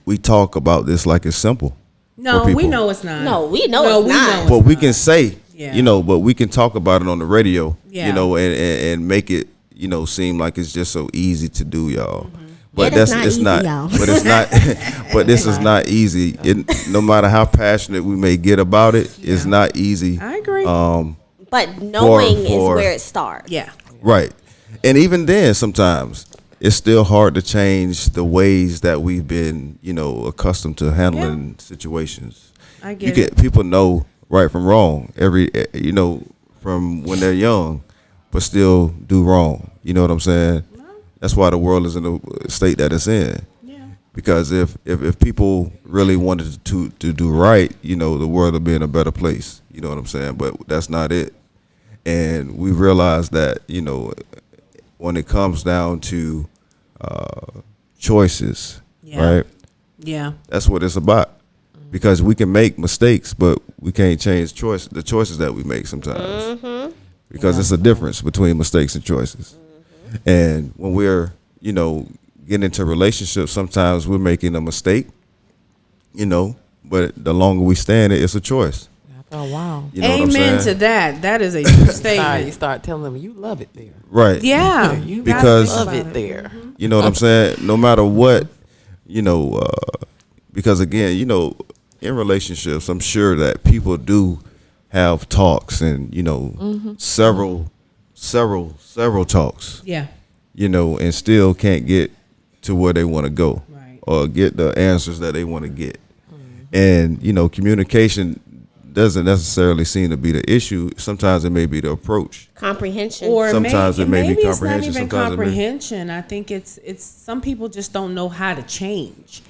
we talk about this like it's simple. No, for we people. know it's not. No, we know No, it's we not. know. But we can say, Yeah. but we can talk about it on the radio, Yeah. and make it, seem like it's just so easy to do, y'all. But It is that's not it's easy, not. y'all. But it's not. But this is not easy. No matter how passionate we may get about it, it's not easy. I agree. But knowing is for- where it starts. yeah. Right. And even then, sometimes it's still hard to change the ways that we've been, accustomed to handling situations. I You get get people know right from wrong from when they're young, but still do wrong. You know what I'm saying? That's why the world is in the state that it's in. Yeah. Because if people really wanted to do right, the world would be in a better place. You know what I'm saying? But that's not it. And we realize that, when it comes down to choices, Yeah. right? Yeah. That's what it's about. Because we can make mistakes, but we can't change the choices that we make sometimes. Because it's a difference between mistakes and choices. And when we're, getting into relationships, sometimes we're making a mistake, but the longer we stay in it, it's a choice. Oh wow. You know what I'm Amen saying? to that. That is a true You statement. start telling them you love it there. Right. Yeah. You Because- love it there. You know what I'm saying? No matter what, because again, in relationships, I'm sure that people do have talks and, several talks, Yeah. and still can't get to where they want to go Right. or get the answers that they want to get. And, communication doesn't necessarily seem to be the issue. Sometimes it may be the approach. Comprehension. Or Sometimes it may be maybe it's not comprehension, even sometimes it may- comprehension. I think it's some people just don't know how to change.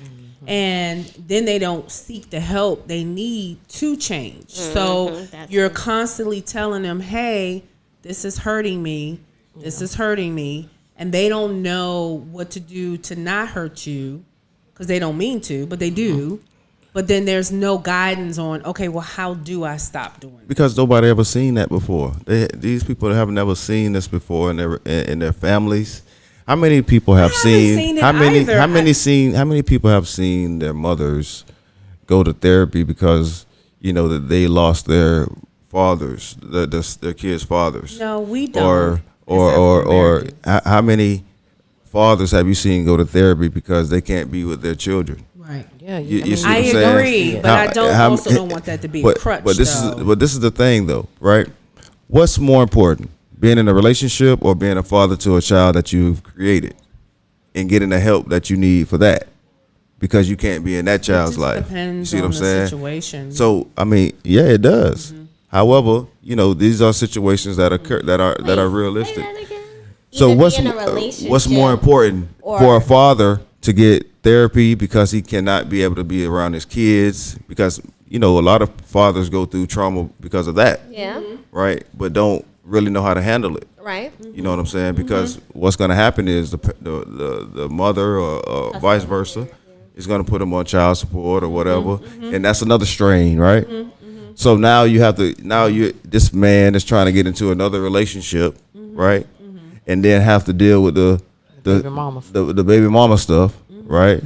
And then they don't seek the help they need to change. So That's you're constantly telling them, hey, this is hurting me. This is hurting me. And they don't know what to do to not hurt you because they don't mean to, but they do. But then there's no guidance on, okay, well, how do I stop doing it? Because nobody ever seen that before. These people have never seen this before in their families. How many people have seen it how many either. how many people have seen their mothers go to therapy because that they lost their fathers, their kids' fathers? No, we don't. Or how many fathers have you seen go to therapy because they can't be with their children? Right. Yeah, You see I what I'm saying? agree, but I don't want that to be a crutch. But this though. is the thing though, right? What's more important, being in a relationship or being a father to a child that you've created, and getting the help that you need for that, because you can't be in that child's It just life. You depends see what on I'm the saying? situation. So I mean, yeah, it does. However, these are situations that occur that are realistic. So Even what's be in a relationship what's more important or- for a father to get therapy because he cannot be able to be around his kids, because a lot of fathers go through trauma because of that, Yeah. right? But don't really know how to handle it. Right. You know what I'm saying? Because what's going to happen is the mother or vice versa is going to put them on child support or whatever, and that's another strain, right? So now you have to this man is trying to get into another relationship, right? And then have to deal with the Baby mama. the baby mama stuff, right?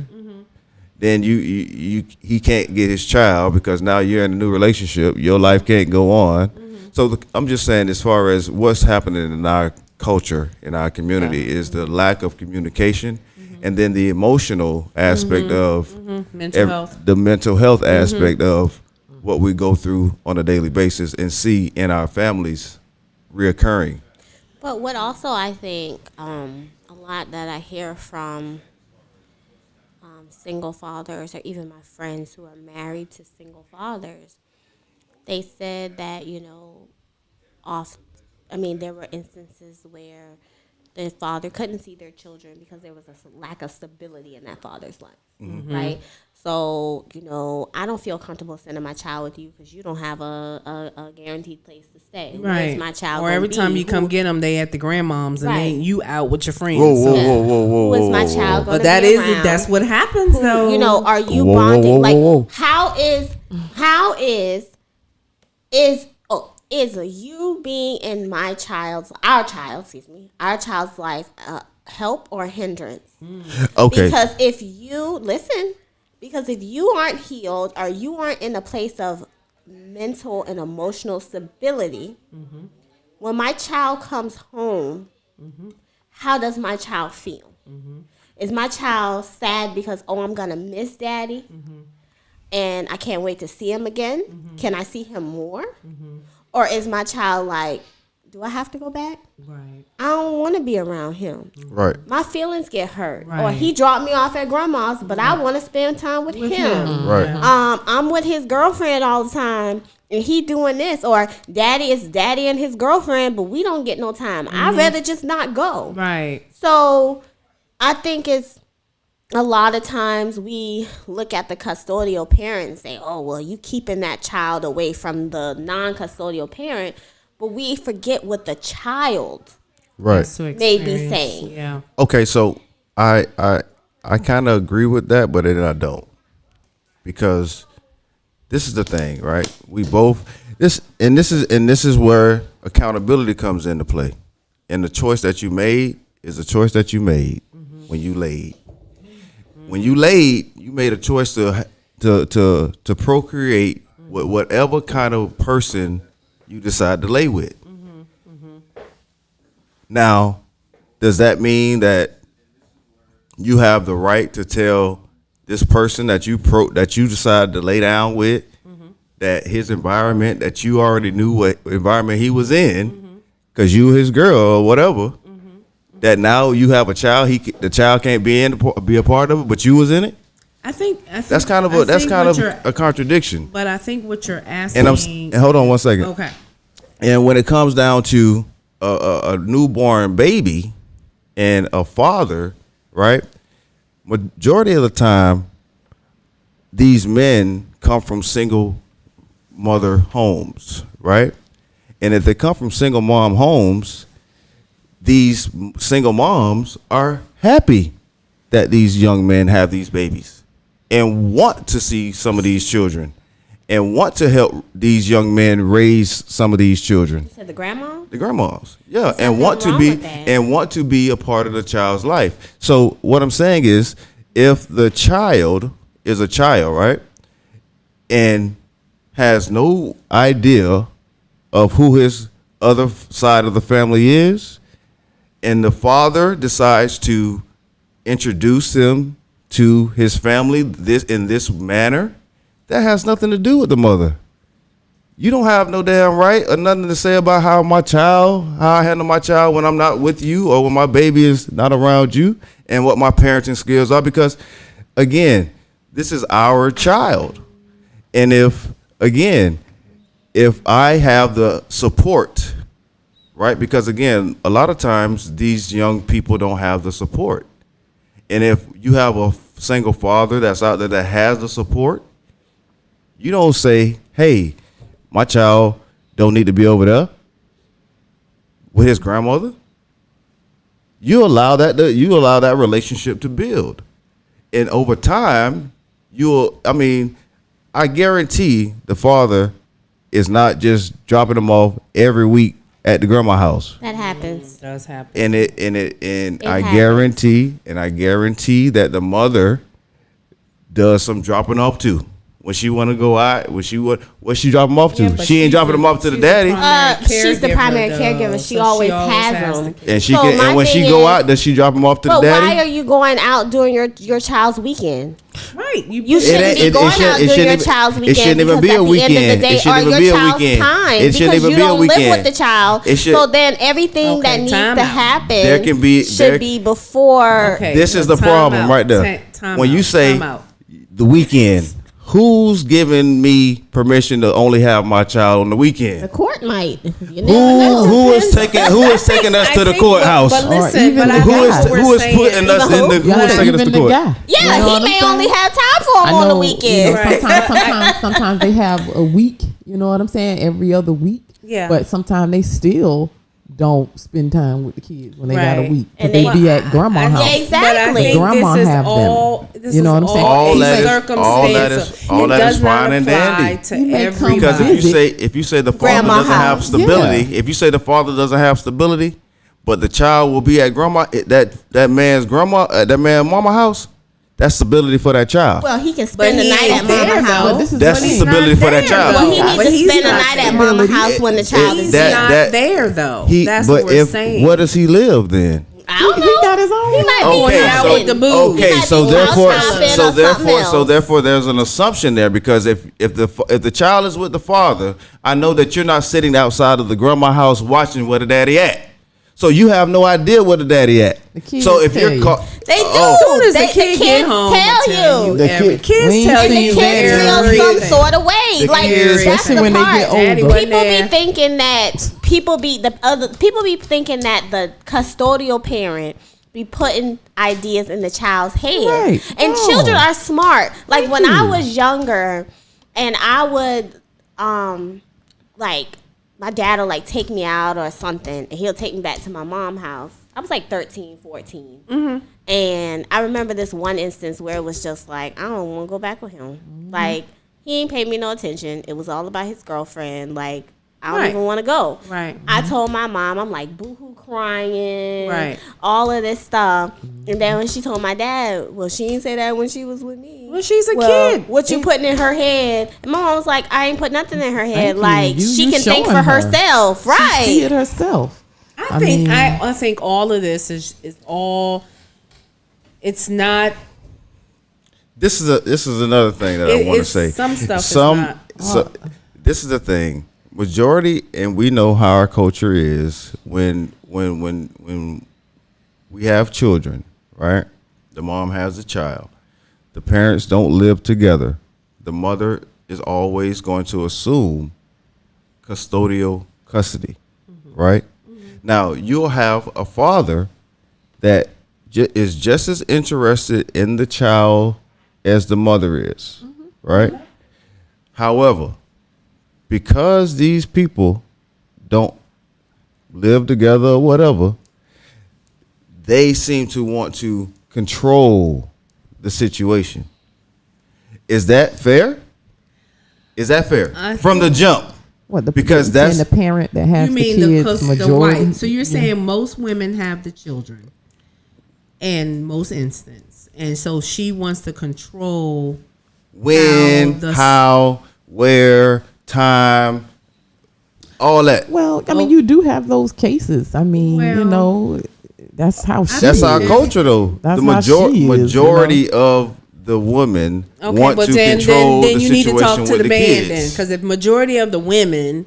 Then he can't get his child because now you're in a new relationship. Your life can't go on. So I'm just saying, as far as what's happening in our culture, in our community, is the lack of communication, and then the emotional aspect of Mental health. the mental health aspect of what we go through on a daily basis and see in our families reoccurring. But what also I think a lot that I hear from single fathers or even my friends who are married to single fathers, they said that, there were instances where the father couldn't see their children because there was a lack of stability in that father's life, right? So, I don't feel comfortable sending my child with you because you don't have a guaranteed place to stay. Right. Where's my child Or every gonna time be? you come get them, they at the grandmom's and Right. then you out with your friends. Whoa, So- whoa, whoa, whoa, Who is my whoa, child whoa. going But that be is around? that's what happens though. Are you Whoa, whoa, bonding? whoa, Like, whoa. how is you being in our child's life help or hindrance? Okay. Because if you aren't healed or you aren't in a place of mental and emotional stability, when my child comes home, how does my child feel? Is my child sad because, I'm going to miss daddy and I can't wait to see him again? Can I see him more? Or is my child like, do I have to go back? Right. I don't want to be around him. Right. My feelings get hurt. Or Right. he dropped me off at grandma's, but I want to spend time with him. Right. I'm with his girlfriend all the time, and he doing this. Or daddy is daddy and his girlfriend, but we don't get no time. I'd rather just not go. Right. So I think it's a lot of times we look at the custodial parent and say, oh, well, you keeping that child away from the non-custodial parent, but we forget what the child Right. To may be experience, saying. Yeah. Okay, so I kind of agree with that, but then I don't, because this is the thing, right? We both this is where accountability comes into play, and the choice that you made is a choice that you made when you laid. When you laid, you made a choice to procreate with whatever kind of person you decide to lay with. Now, does that mean that you have the right to tell this person that you decided to lay down with that his environment, that you already knew what environment he was in, because you his girl or whatever, that now you have a child, the child can't be a part of it, but you was in it? I think That's kind of a contradiction. But I think what you're asking. And hold on one second. Okay. And when it comes down to a newborn baby and a father, right? Majority of the time, these men come from single mother homes, right? And if they come from single mom homes, these single moms are happy that these young men have these babies and want to see some of these children and want to help these young men raise some of these children. You said the grandma? The grandmas, yeah, There's and want to nothing be wrong with that. and want to be a part of the child's life. So what I'm saying is, if the child is a child, right, and has no idea of who his other side of the family is, and the father decides to introduce him to his family in this manner, that has nothing to do with the mother. You don't have no damn right or nothing to say about how I handle my child when I'm not with you or when my baby is not around you, and what my parenting skills are, because again, this is our child. And if I have the support, right? Because again, a lot of times these young people don't have the support. And if you have a single father that's out there that has the support, you don't say, hey, my child don't need to be over there with his grandmother. You allow that relationship to build. and over time, I guarantee the father is not just dropping them off every week at the grandma house. That happens. It does happen. And I happens. guarantee that the mother does some dropping off too. When she want to go out, what she drop them off to? Yeah, but She ain't dropping them off to the daddy. She's the primary caregiver. She always has them. And So my and when she thing go is- out, does she drop them off to the But daddy? why are you going out during your child's weekend? Right. You shouldn't be going out during your child's weekend. It shouldn't even because be a at the end of the weekend. day, It shouldn't or even be your a child's weekend. time, It shouldn't because even you be a don't live weekend. with the child. It should- So then everything that needs time to out. happen There can be- should be before. Okay. This is the Time problem out. right there. Time When you out. say Time out. the weekend, who's giving me permission to only have my child on the weekend? The court might. You never know. Who is taking us I to the think- courthouse? But Or listen, even but I the Who know is what we're who is saying. putting us in the You who gotta is taking us even to the court? guy. Yeah, You know what he I'm may saying? only have time for him on the weekend. Sometimes they have a week. You know what I'm saying? Every other week. Yeah. But sometimes they still don't spend time with the kids when they got a Right. week. And Because they they- be at grandma I house. Yeah, think- but I exactly. think Grandma this is have them. all, this You know is what I'm saying? All a that is- circumstance. all that It is does not fine and apply dandy. to You may every- come Because visit. if you say the father Grandma doesn't have house. stability, Yeah. if you say the father doesn't have stability, but the child will be at grandma that man's grandma that man's mama house, that's stability for that child. Well, he can But spend the he night ain't at there, mama though. house. But this is That's what he- stability for that child. Well, he But needs to he's spend the not night at there. mama house when the child He's is That- not that- there though. He, That's but what we're if saying. where does he live then? I don't He know. got his own. He might be Okay, out so- with the booze. Okay, He might so be therefore, house hopping so or something therefore, so else. therefore, there's an assumption there because if the child is with the father, I know that you're not sitting outside of the grandma house watching where the daddy at. So you have no idea where the daddy at. The kids So if tell you're you. They do. As soon as They- the kid kids get home, tell I tell you. The every kid- kids We tell ain't And you the kids feel some everything. sort of way. Like kids- that's Especially the when they part. get Daddy older. wasn't People be there. thinking that people be thinking that the custodial parent be putting ideas in the child's head. Right. And No. children are smart. Like when I you. was younger and I would like my dad will like take me out or something and he'll take me back to my mom's house. I was like 13, 14. And I remember this one instance where it was just like, I don't want to go back with him. Like, he ain't paid me no attention. It was all about his girlfriend. Like, I don't Right. even want to go. Right. I told my mom, I'm like boohoo crying. Right. All of this stuff. And then when she told my dad, well, she didn't say that when she was with me. Well, she's a Well, kid. what you putting in her head? And my mom was like, I ain't put nothing in her head. Thank you. Like, You she can think showing for her. herself. She Right. see it herself. I think all of this is all. It's not. This is another thing that I want to It's- say. some stuff is not- This is the thing. Majority, and we know how our culture is when we have children, right? The mom has a child. The parents don't live together. The mother is always going to assume custodial custody, right? Now, you'll have a father that is just as interested in the child as the mother is, right? However, because these people don't live together or whatever, they seem to want to control the situation. Is that fair? Is that fair? From the jump. What the Because saying that's- the parent that has You mean the the, kids the majority. wife? So you're saying most women have the children, in most instances, and so she wants to control. When, how, where, time, all that. Well, I mean, you do have those cases. I mean, Well, you know, that's how she That's is. our culture, though. That's The how she is, you know? majority of the women Okay, want but to then control then the you need to situation talk to with the the man kids. then, because if majority of the women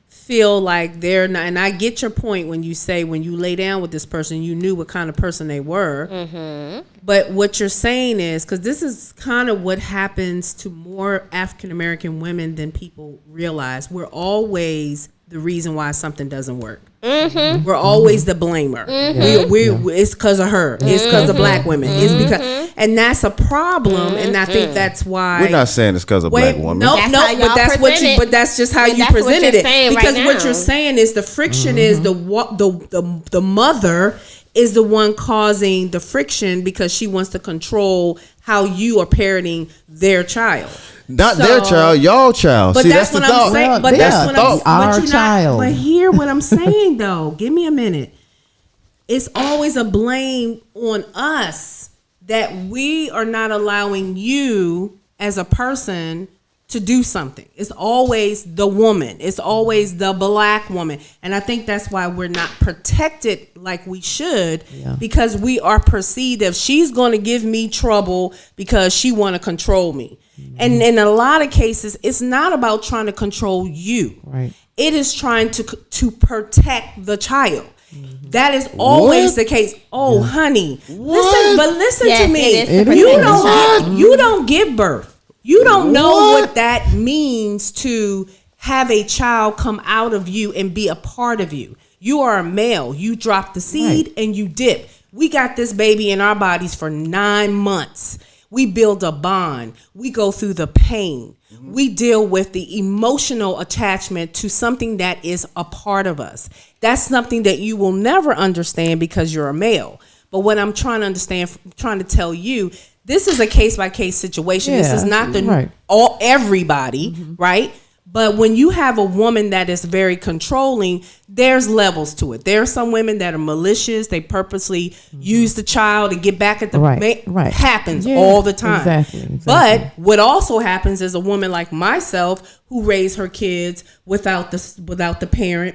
feel like they're not, and I get your point when you say when you lay down with this person, you knew what kind of person they were. But what you're saying is, because this is kind of what happens to more African American women than people realize, we're always the reason why something doesn't work. We're always the blamer. It's because of her. It's because of black women. It's because, and that's a problem. And I think that's why We're not saying it's because of black women. No, That's no, how y'all but that's what present you. it. But that's just how And you that's what presented you're it. saying Because right what now. you're saying is the friction is the mother is the one causing the friction because she wants to control how you are parenting their child. Not So- their child, y'all child. But See, that's the what I'm thought. saying. But Yeah, that's what I'm that's our but you're child. Not, but hear what I'm saying though. Give me a minute. It's always a blame on us that we are not allowing you as a person to do something. It's always the woman. It's always the black woman. And I think that's why we're not protected like we should, because we are perceived as she's going to give me trouble because she want to control me. And in a lot of cases, it's not about trying to control you. Right. It is trying to protect the child. That is always What? the case. Oh, honey, listen Yes, to me. it is to You protect the don't you don't give birth. You don't know what that means to have a child come out of you and be a part of you. You are a male. You drop the seed and you dip. We got this baby in our bodies for 9 months. We build a bond. We go through the pain. We deal with the emotional attachment to something that is a part of us. That's something that you will never understand because you're a male. But what I'm trying to understand, trying to tell you, this is a case by case situation. This is not the everybody, right? But when you have a woman that is very controlling, there's levels to it. There are some women that are malicious. They purposely use the child to get back at the happens all the time. Exactly. But what also happens is a woman like myself who raised her kids without the parent,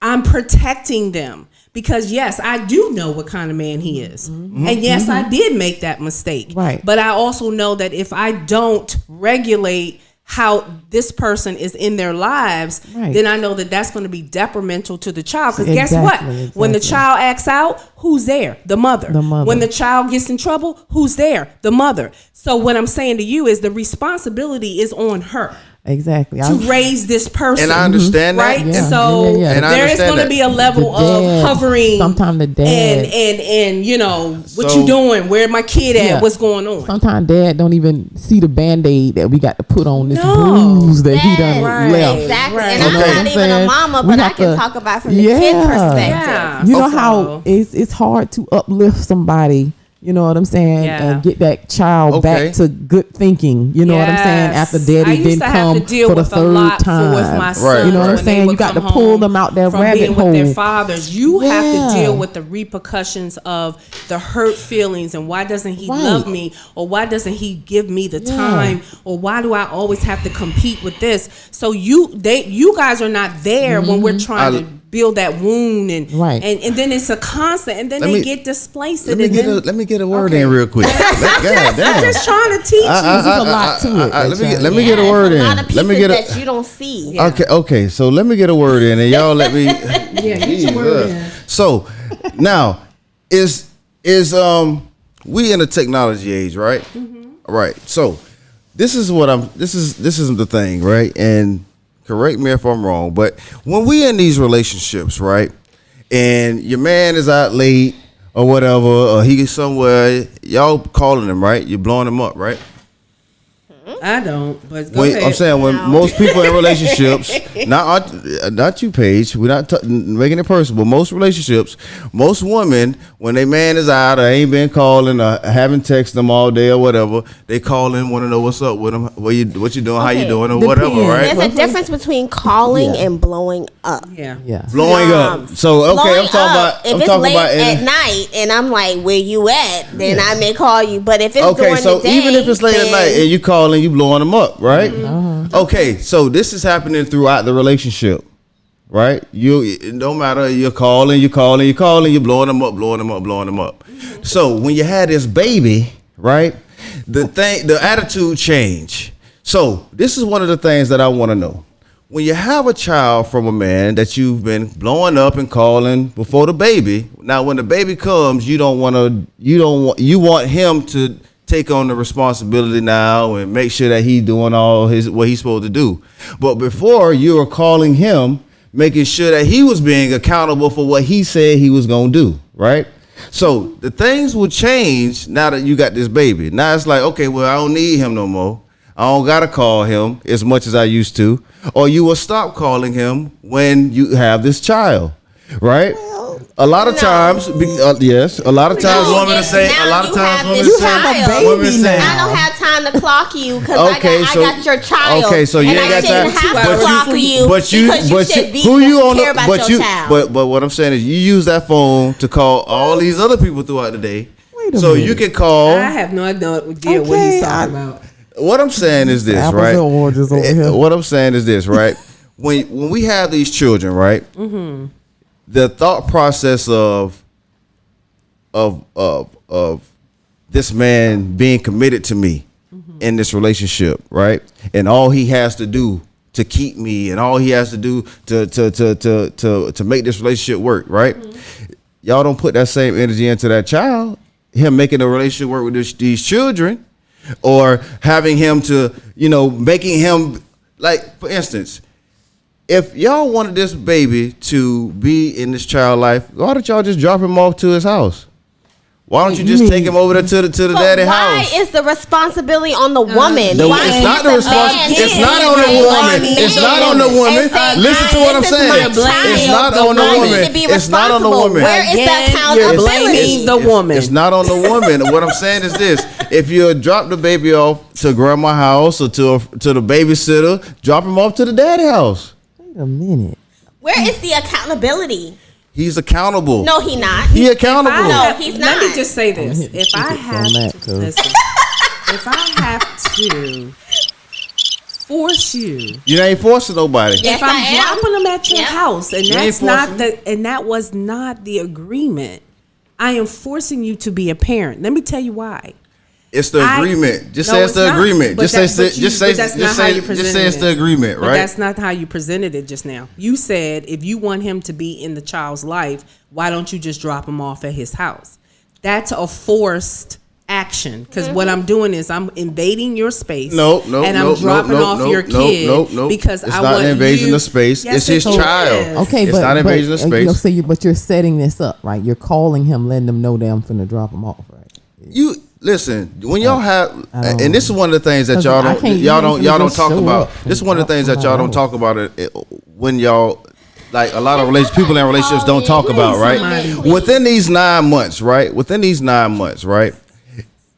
I'm protecting them. Because yes, I do know what kind of man he is. And yes, I did make that mistake. Right. But I also know that if I don't regulate how this person is in their lives, then I know that that's going to be detrimental to the child. Because guess what? When the child acts out, who's there? The mother. When the child gets in trouble, who's there? The mother. So what I'm saying to you is the responsibility is on her. Exactly. To raise this person. And I understand that. Right? So And I there is going to be a level of hovering. Sometimes the dad. And you know, what you doing? Where my kid at? What's going on? Sometimes dad don't even see the Band-Aid that we got to put on this bruise that he done left. Exactly. Right. And I'm not even a mama, but I can talk about from the kid perspective. You know how it's hard to uplift somebody. You know what I'm saying? And get that child back to good thinking. You know what I'm saying? After daddy didn't come for the third time. With my son, you know what I'm saying? You got to pull them out that rabbit being hole. With their fathers, you have to deal with the repercussions of the hurt feelings and why doesn't he love me, or why doesn't he give me the time, or why do I always have to compete with this? So you guys are not there when we're trying to build that wound and then it's a constant and then they get displaced. Let me get a word in real quick. God damn. I'm just trying to teach you. There's a lot to it. Let me get a word in. A lot of Let me get pieces that you don't see. Okay. So let me get a word in, and y'all let me. Get your word in. So now is we in a technology age, right? Right. So this is the thing, right? And correct me if I'm wrong, but when we in these relationships, right, and your man is out late or whatever, or he is somewhere, y'all calling him, right? You're blowing him up, right? I don't, but go ahead. I'm saying when most people in relationships, not you, Paige, we're not making it personal, but most relationships, most women, when their man is out or ain't been calling or haven't texted them all day or whatever, they call in, want to know what's up with them, what you doing, how you doing, or whatever, right? There's a difference between calling and blowing up. Blowing up. So okay, I'm talking if it's late at night and I'm like, where you at? Then I may call you. But if it's during the day, even if it's late at night and you calling, you blowing them up, right? Okay, so this is happening throughout the relationship, right? It don't matter, you're calling, you're blowing them up. So when you had this baby, right, the attitude change. So this is one of the things that I want to know. When you have a child from a man that you've been blowing up and calling before the baby, now when the baby comes, you want him to take on the responsibility now and make sure that he's doing what he's supposed to do. But before, you were calling him, making sure that he was being accountable for what he said he was going to do, right? So the things will change now that you got this baby. Now it's like, okay, well, I don't need him no more. I don't got to call him as much as I used to. Or you will stop calling him when you have this child, right? A lot of times, yes. A lot of times, women to say. A lot of times, women to say. I don't have time to clock you because I got your child. Okay, so you ain't got time. Have to clock you. But what I'm saying is, you use that phone to call all these other people throughout the day. So you can call. I have no idea what he's talking about. What I'm saying is this, right? What I'm saying is this, right? When we have these children, right? Mm-hmm. The thought process of this man being committed to me in this relationship, right? And all he has to do to keep me, and all he has to do to make this relationship work, right? Mm-hmm. Y'all don't put that same energy into that child. Him making a relationship work with these children, or having him to, making him, like, for instance, if y'all wanted this baby to be in this child's life, why don't y'all just drop him off to his house? Why don't you just take him over there to the daddy house? Why is the responsibility on the woman? It's not the responsibility. It's not on the woman. It's not on the woman. Listen to what I'm saying. It's not on the woman. It's not on the woman. Where is the accountability? The woman. It's not on the woman. What I'm saying is this: if you drop the baby off to grandma's house or to the babysitter, drop him off to the daddy house. Wait a minute. Where is the accountability? He's accountable. No, he's not. He accountable. No, he's not. Let me just say this: if I have to force you, you ain't forcing nobody. Yes, if I'm dropping them at your house, and that was not the agreement, I am forcing you to be a parent. Let me tell you why. It's the agreement. Just say it's the agreement. Just say it's the agreement, right? But that's not how you presented it just now. You said if you want him to be in the child's life, why don't you just drop him off at his house? That's a forced action, because what I'm doing is I'm invading your space. And I'm dropping off your kid. Because it's I want you. It's not invasion of space. Yes, it's his child. Okay, it's not invasion of space. But you're setting this up, right? You're calling him, letting him know that I'm finna drop him off, right? You listen when y'all have, and this is one of the things that y'all don't talk about. This is one of the things that y'all don't talk about it when y'all. Like a lot of people in relationships don't talk about, right? Within these 9 months, right?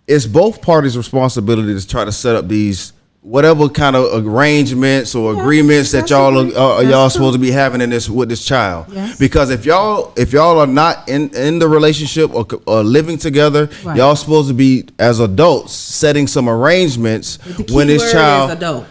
It's both parties' responsibility to try to set up these whatever kind of arrangements or agreements that y'all supposed to be having with this child. Yes. Because if y'all are not in the relationship or living together, y'all supposed to be as adults setting some arrangements when this child,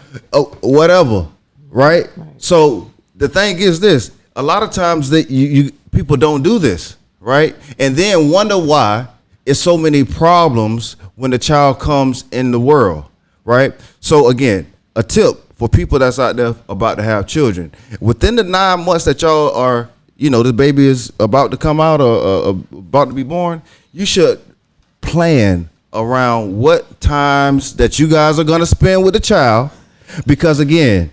whatever, right? So the thing is this: a lot of times that you people don't do this, right? And then wonder why it's so many problems when the child comes in the world, right? So again, a tip for people that's out there about to have children: within the 9 months that y'all are, the baby is about to come out or about to be born, you should plan around what times that you guys are going to spend with the child, because again,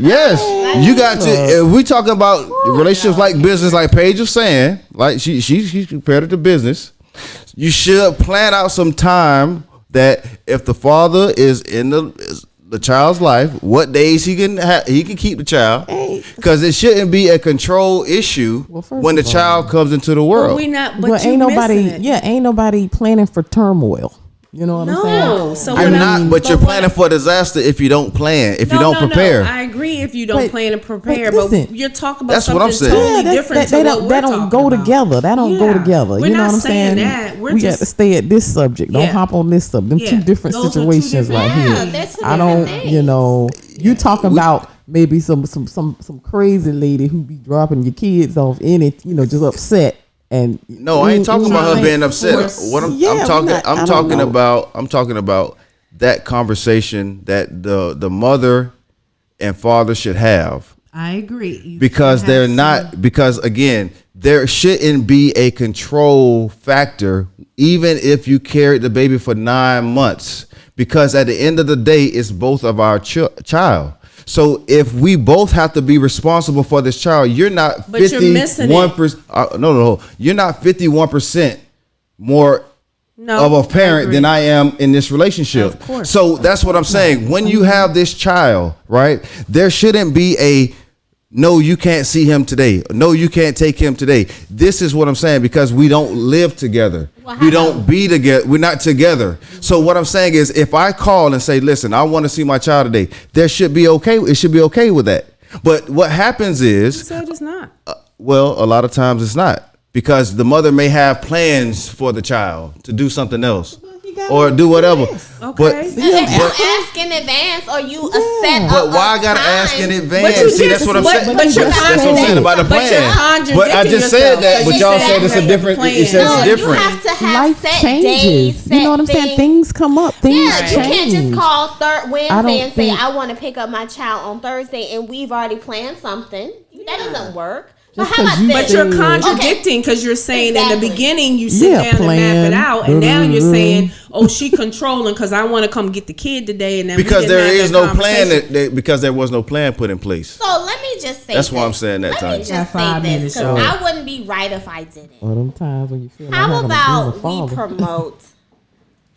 yes, you got to. If we talking about relationships like business, like Paige was saying, like she compared it to business. You should plan out some time that if the father is in the child's life, what days he can keep the child, because it shouldn't be a control issue when the child comes into the world. Ain't nobody planning for turmoil. You know what I'm saying? So but you're planning for disaster if you don't plan, if you don't prepare. I agree if you don't plan and prepare, but you're talking about something what I'm saying. totally different. That don't go together. That don't go together. You know what I'm saying? We got to stay at this subject. Don't hop on this subject. Them two different situations right here. I don't, you talking about maybe some crazy lady who be dropping your kids off just upset. And no, I ain't talking about her being upset. I'm talking about that conversation that the mother and father should have. I agree. Because again, there shouldn't be a control factor even if you carried the baby for 9 months, because at the end of the day, it's both of our child. So if we both have to be responsible for this child, you're not 51%. No, you're not 51% more of a parent than I am in this relationship. Of course. So that's what I'm saying. When you have this child, right, there shouldn't be no, you can't see him today. No, you can't take him today. This is what I'm saying, because we don't live together. We don't be together. We're not together. So what I'm saying is, if I call and say, listen, I want to see my child today, there should be okay. It should be okay with that. But what happens is, You said it's not. well, a lot of times it's not, because the mother may have plans for the child to do something else or do whatever. Okay. But If you ask in advance or you set up. But why I gotta ask in advance? See, that's what I'm saying. But you're That's what I'm saying about the plan. But I just said that. But y'all said it's a different. You said it's different. You have to have Life set changes. days. You know what I'm saying? Things come up. Things Yeah, change. you can't just call Wednesday and say, think- I want to pick up my child on Thursday, and we've already planned something. That doesn't work. But Just how 'cause about you this? But you're contradicting, because you're saying in the Exactly. beginning you sit Yeah, down and map plan. it out, and now you're saying, "Oh, she controlling because I want to come get the kid today." And then we Because didn't there have is that no plan. conversation. Because there was no plan put in place. So let me just say That's why I'm this. saying that, Let Tanya. me just Got say 5 this, minutes, because y'all. I wouldn't be right if I didn't. All them times when you feel like How having about a we father. promote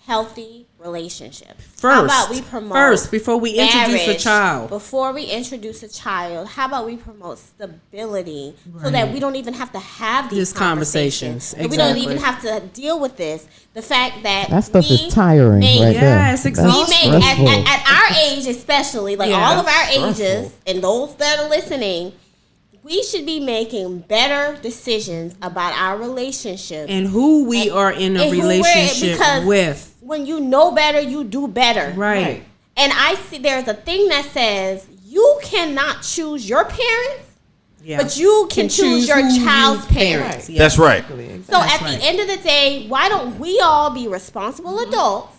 healthy relationships? How about we promote First, before we introduce a marriage? child. Before we introduce a child, how about we promote stability so that we don't even have to have these These conversations. And we don't Exactly. even have to deal with this. The fact that That stuff we is tiring make- right there. Yes, That's We exhausting. make stressful. at our age, especially like Yeah. all of our Stressful. ages, and those that are listening, we should be making better decisions about our relationships And who we are in a and who we're in, relationship because with. When you know better, you do better. Right. And I see there's a thing that says you cannot choose your parents, Yeah. but you can choose your who you child's parents. Yeah. That's right. So at the end of the day, why don't we all be responsible adults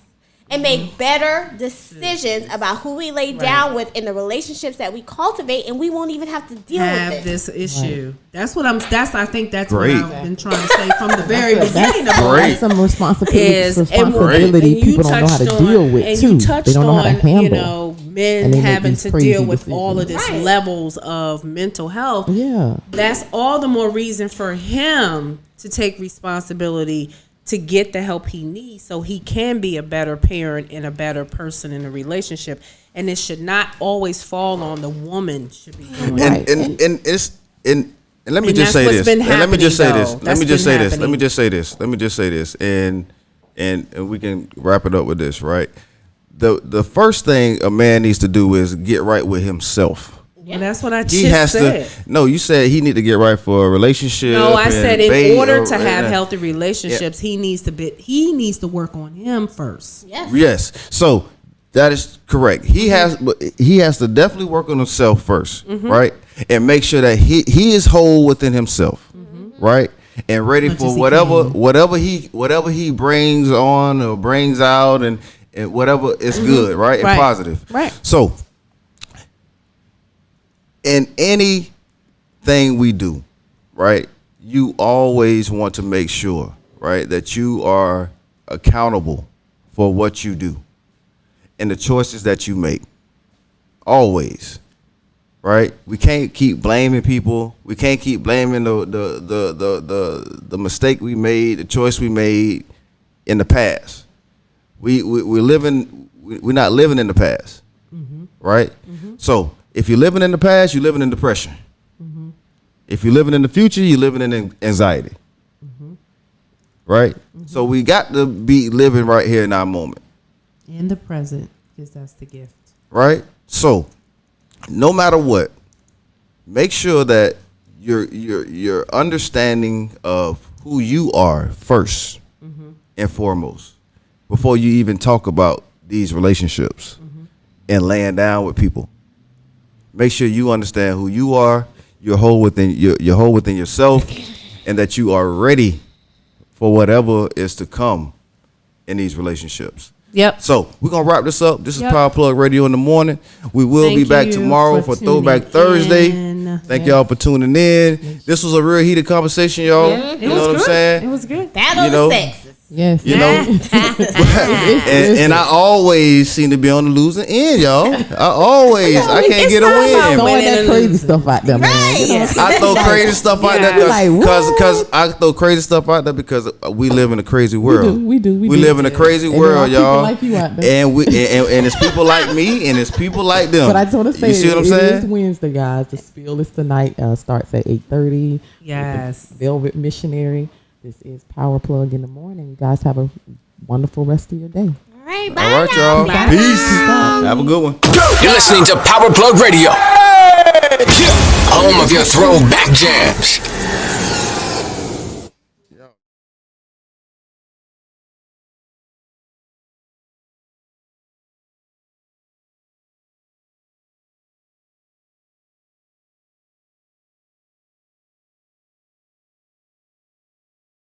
and make better decisions about who we lay down with in the relationships that we cultivate, and we won't even have to deal Have with this. this issue. That's what I'm. I think that's Great. what I've been trying to say from the very beginning. of Great. That's some responsibility. Is Responsibility and you people don't know how to touched on- deal with and too. you touched They don't know how to on, handle. you know, men And they make having these to crazy deal with all of decisions. this Right. levels of mental health. Yeah. That's all the more reason for him to take responsibility to get the help he needs so he can be a better parent and a better person in a relationship. And it should not always fall on the woman. Should be doing it. Right. And it's and let me And just that's say what's this. been And let me just say happening, this. though. Let That's me just been say this. Let happening. me just say this. Let me just say this. And we can wrap it up with this, right? The first thing a man needs to do is get right with himself. Well, that's what I He just has said. to. No, you said he need to get right for a relationship. No, I said in and order to and- have healthy relationships, he needs to work on him first. Yes. Yes. So that is correct. He has to definitely work on himself first, right? And make sure that he is whole within himself, right? And ready Much for as he whatever he brings on or brings out and whatever is good, right? And Right. positive. Right. So in anything we do, right, you always want to make sure, right, that you are accountable for what you do and the choices that you make. Always. Right? We can't keep blaming people. We can't keep blaming the mistake we made, the choice we made in the past. We're not living in the past. Right? So if you're living in the past, you're living in depression. If you're living in the future, you're living in anxiety. Right? So we got to be living right here in our moment. In the present, because that's the gift. Right? So no matter what, make sure that you're understanding of who you are first and foremost before you even talk about these relationships and laying down with people. Make sure you understand who you are, you're whole within yourself, and that you are ready for whatever is to come in these relationships. Yep. So we're gonna wrap this up. This is Yep. Power Plug Radio in the morning. We will be Thank back you tomorrow for for Throwback tuning Thursday. in. Thank y'all for tuning in. This was a real heated conversation, y'all. Yeah, you know what I'm saying? It was good. Battle You know, of the sexes. Yes. You know? and I always seem to be on the losing end, y'all. I can't get a win. Throwing that crazy stuff out there, man. I throw crazy stuff out there because I throw crazy stuff out there because we live in a crazy world. We do. We live in a crazy world, y'all. Like you out there. And it's people like me and it's people like them. But I just want to say, you see what I'm saying? It is Wednesday, guys. The spiel is tonight. Starts at 8:30. Yes. Velvet Missionary. This is Power Plug in the morning. You guys have a wonderful rest of your day. All right, bye. All right, y'all. Bye. Peace. Have a good one. You're listening to Power Plug Radio. Home of your throwback jams.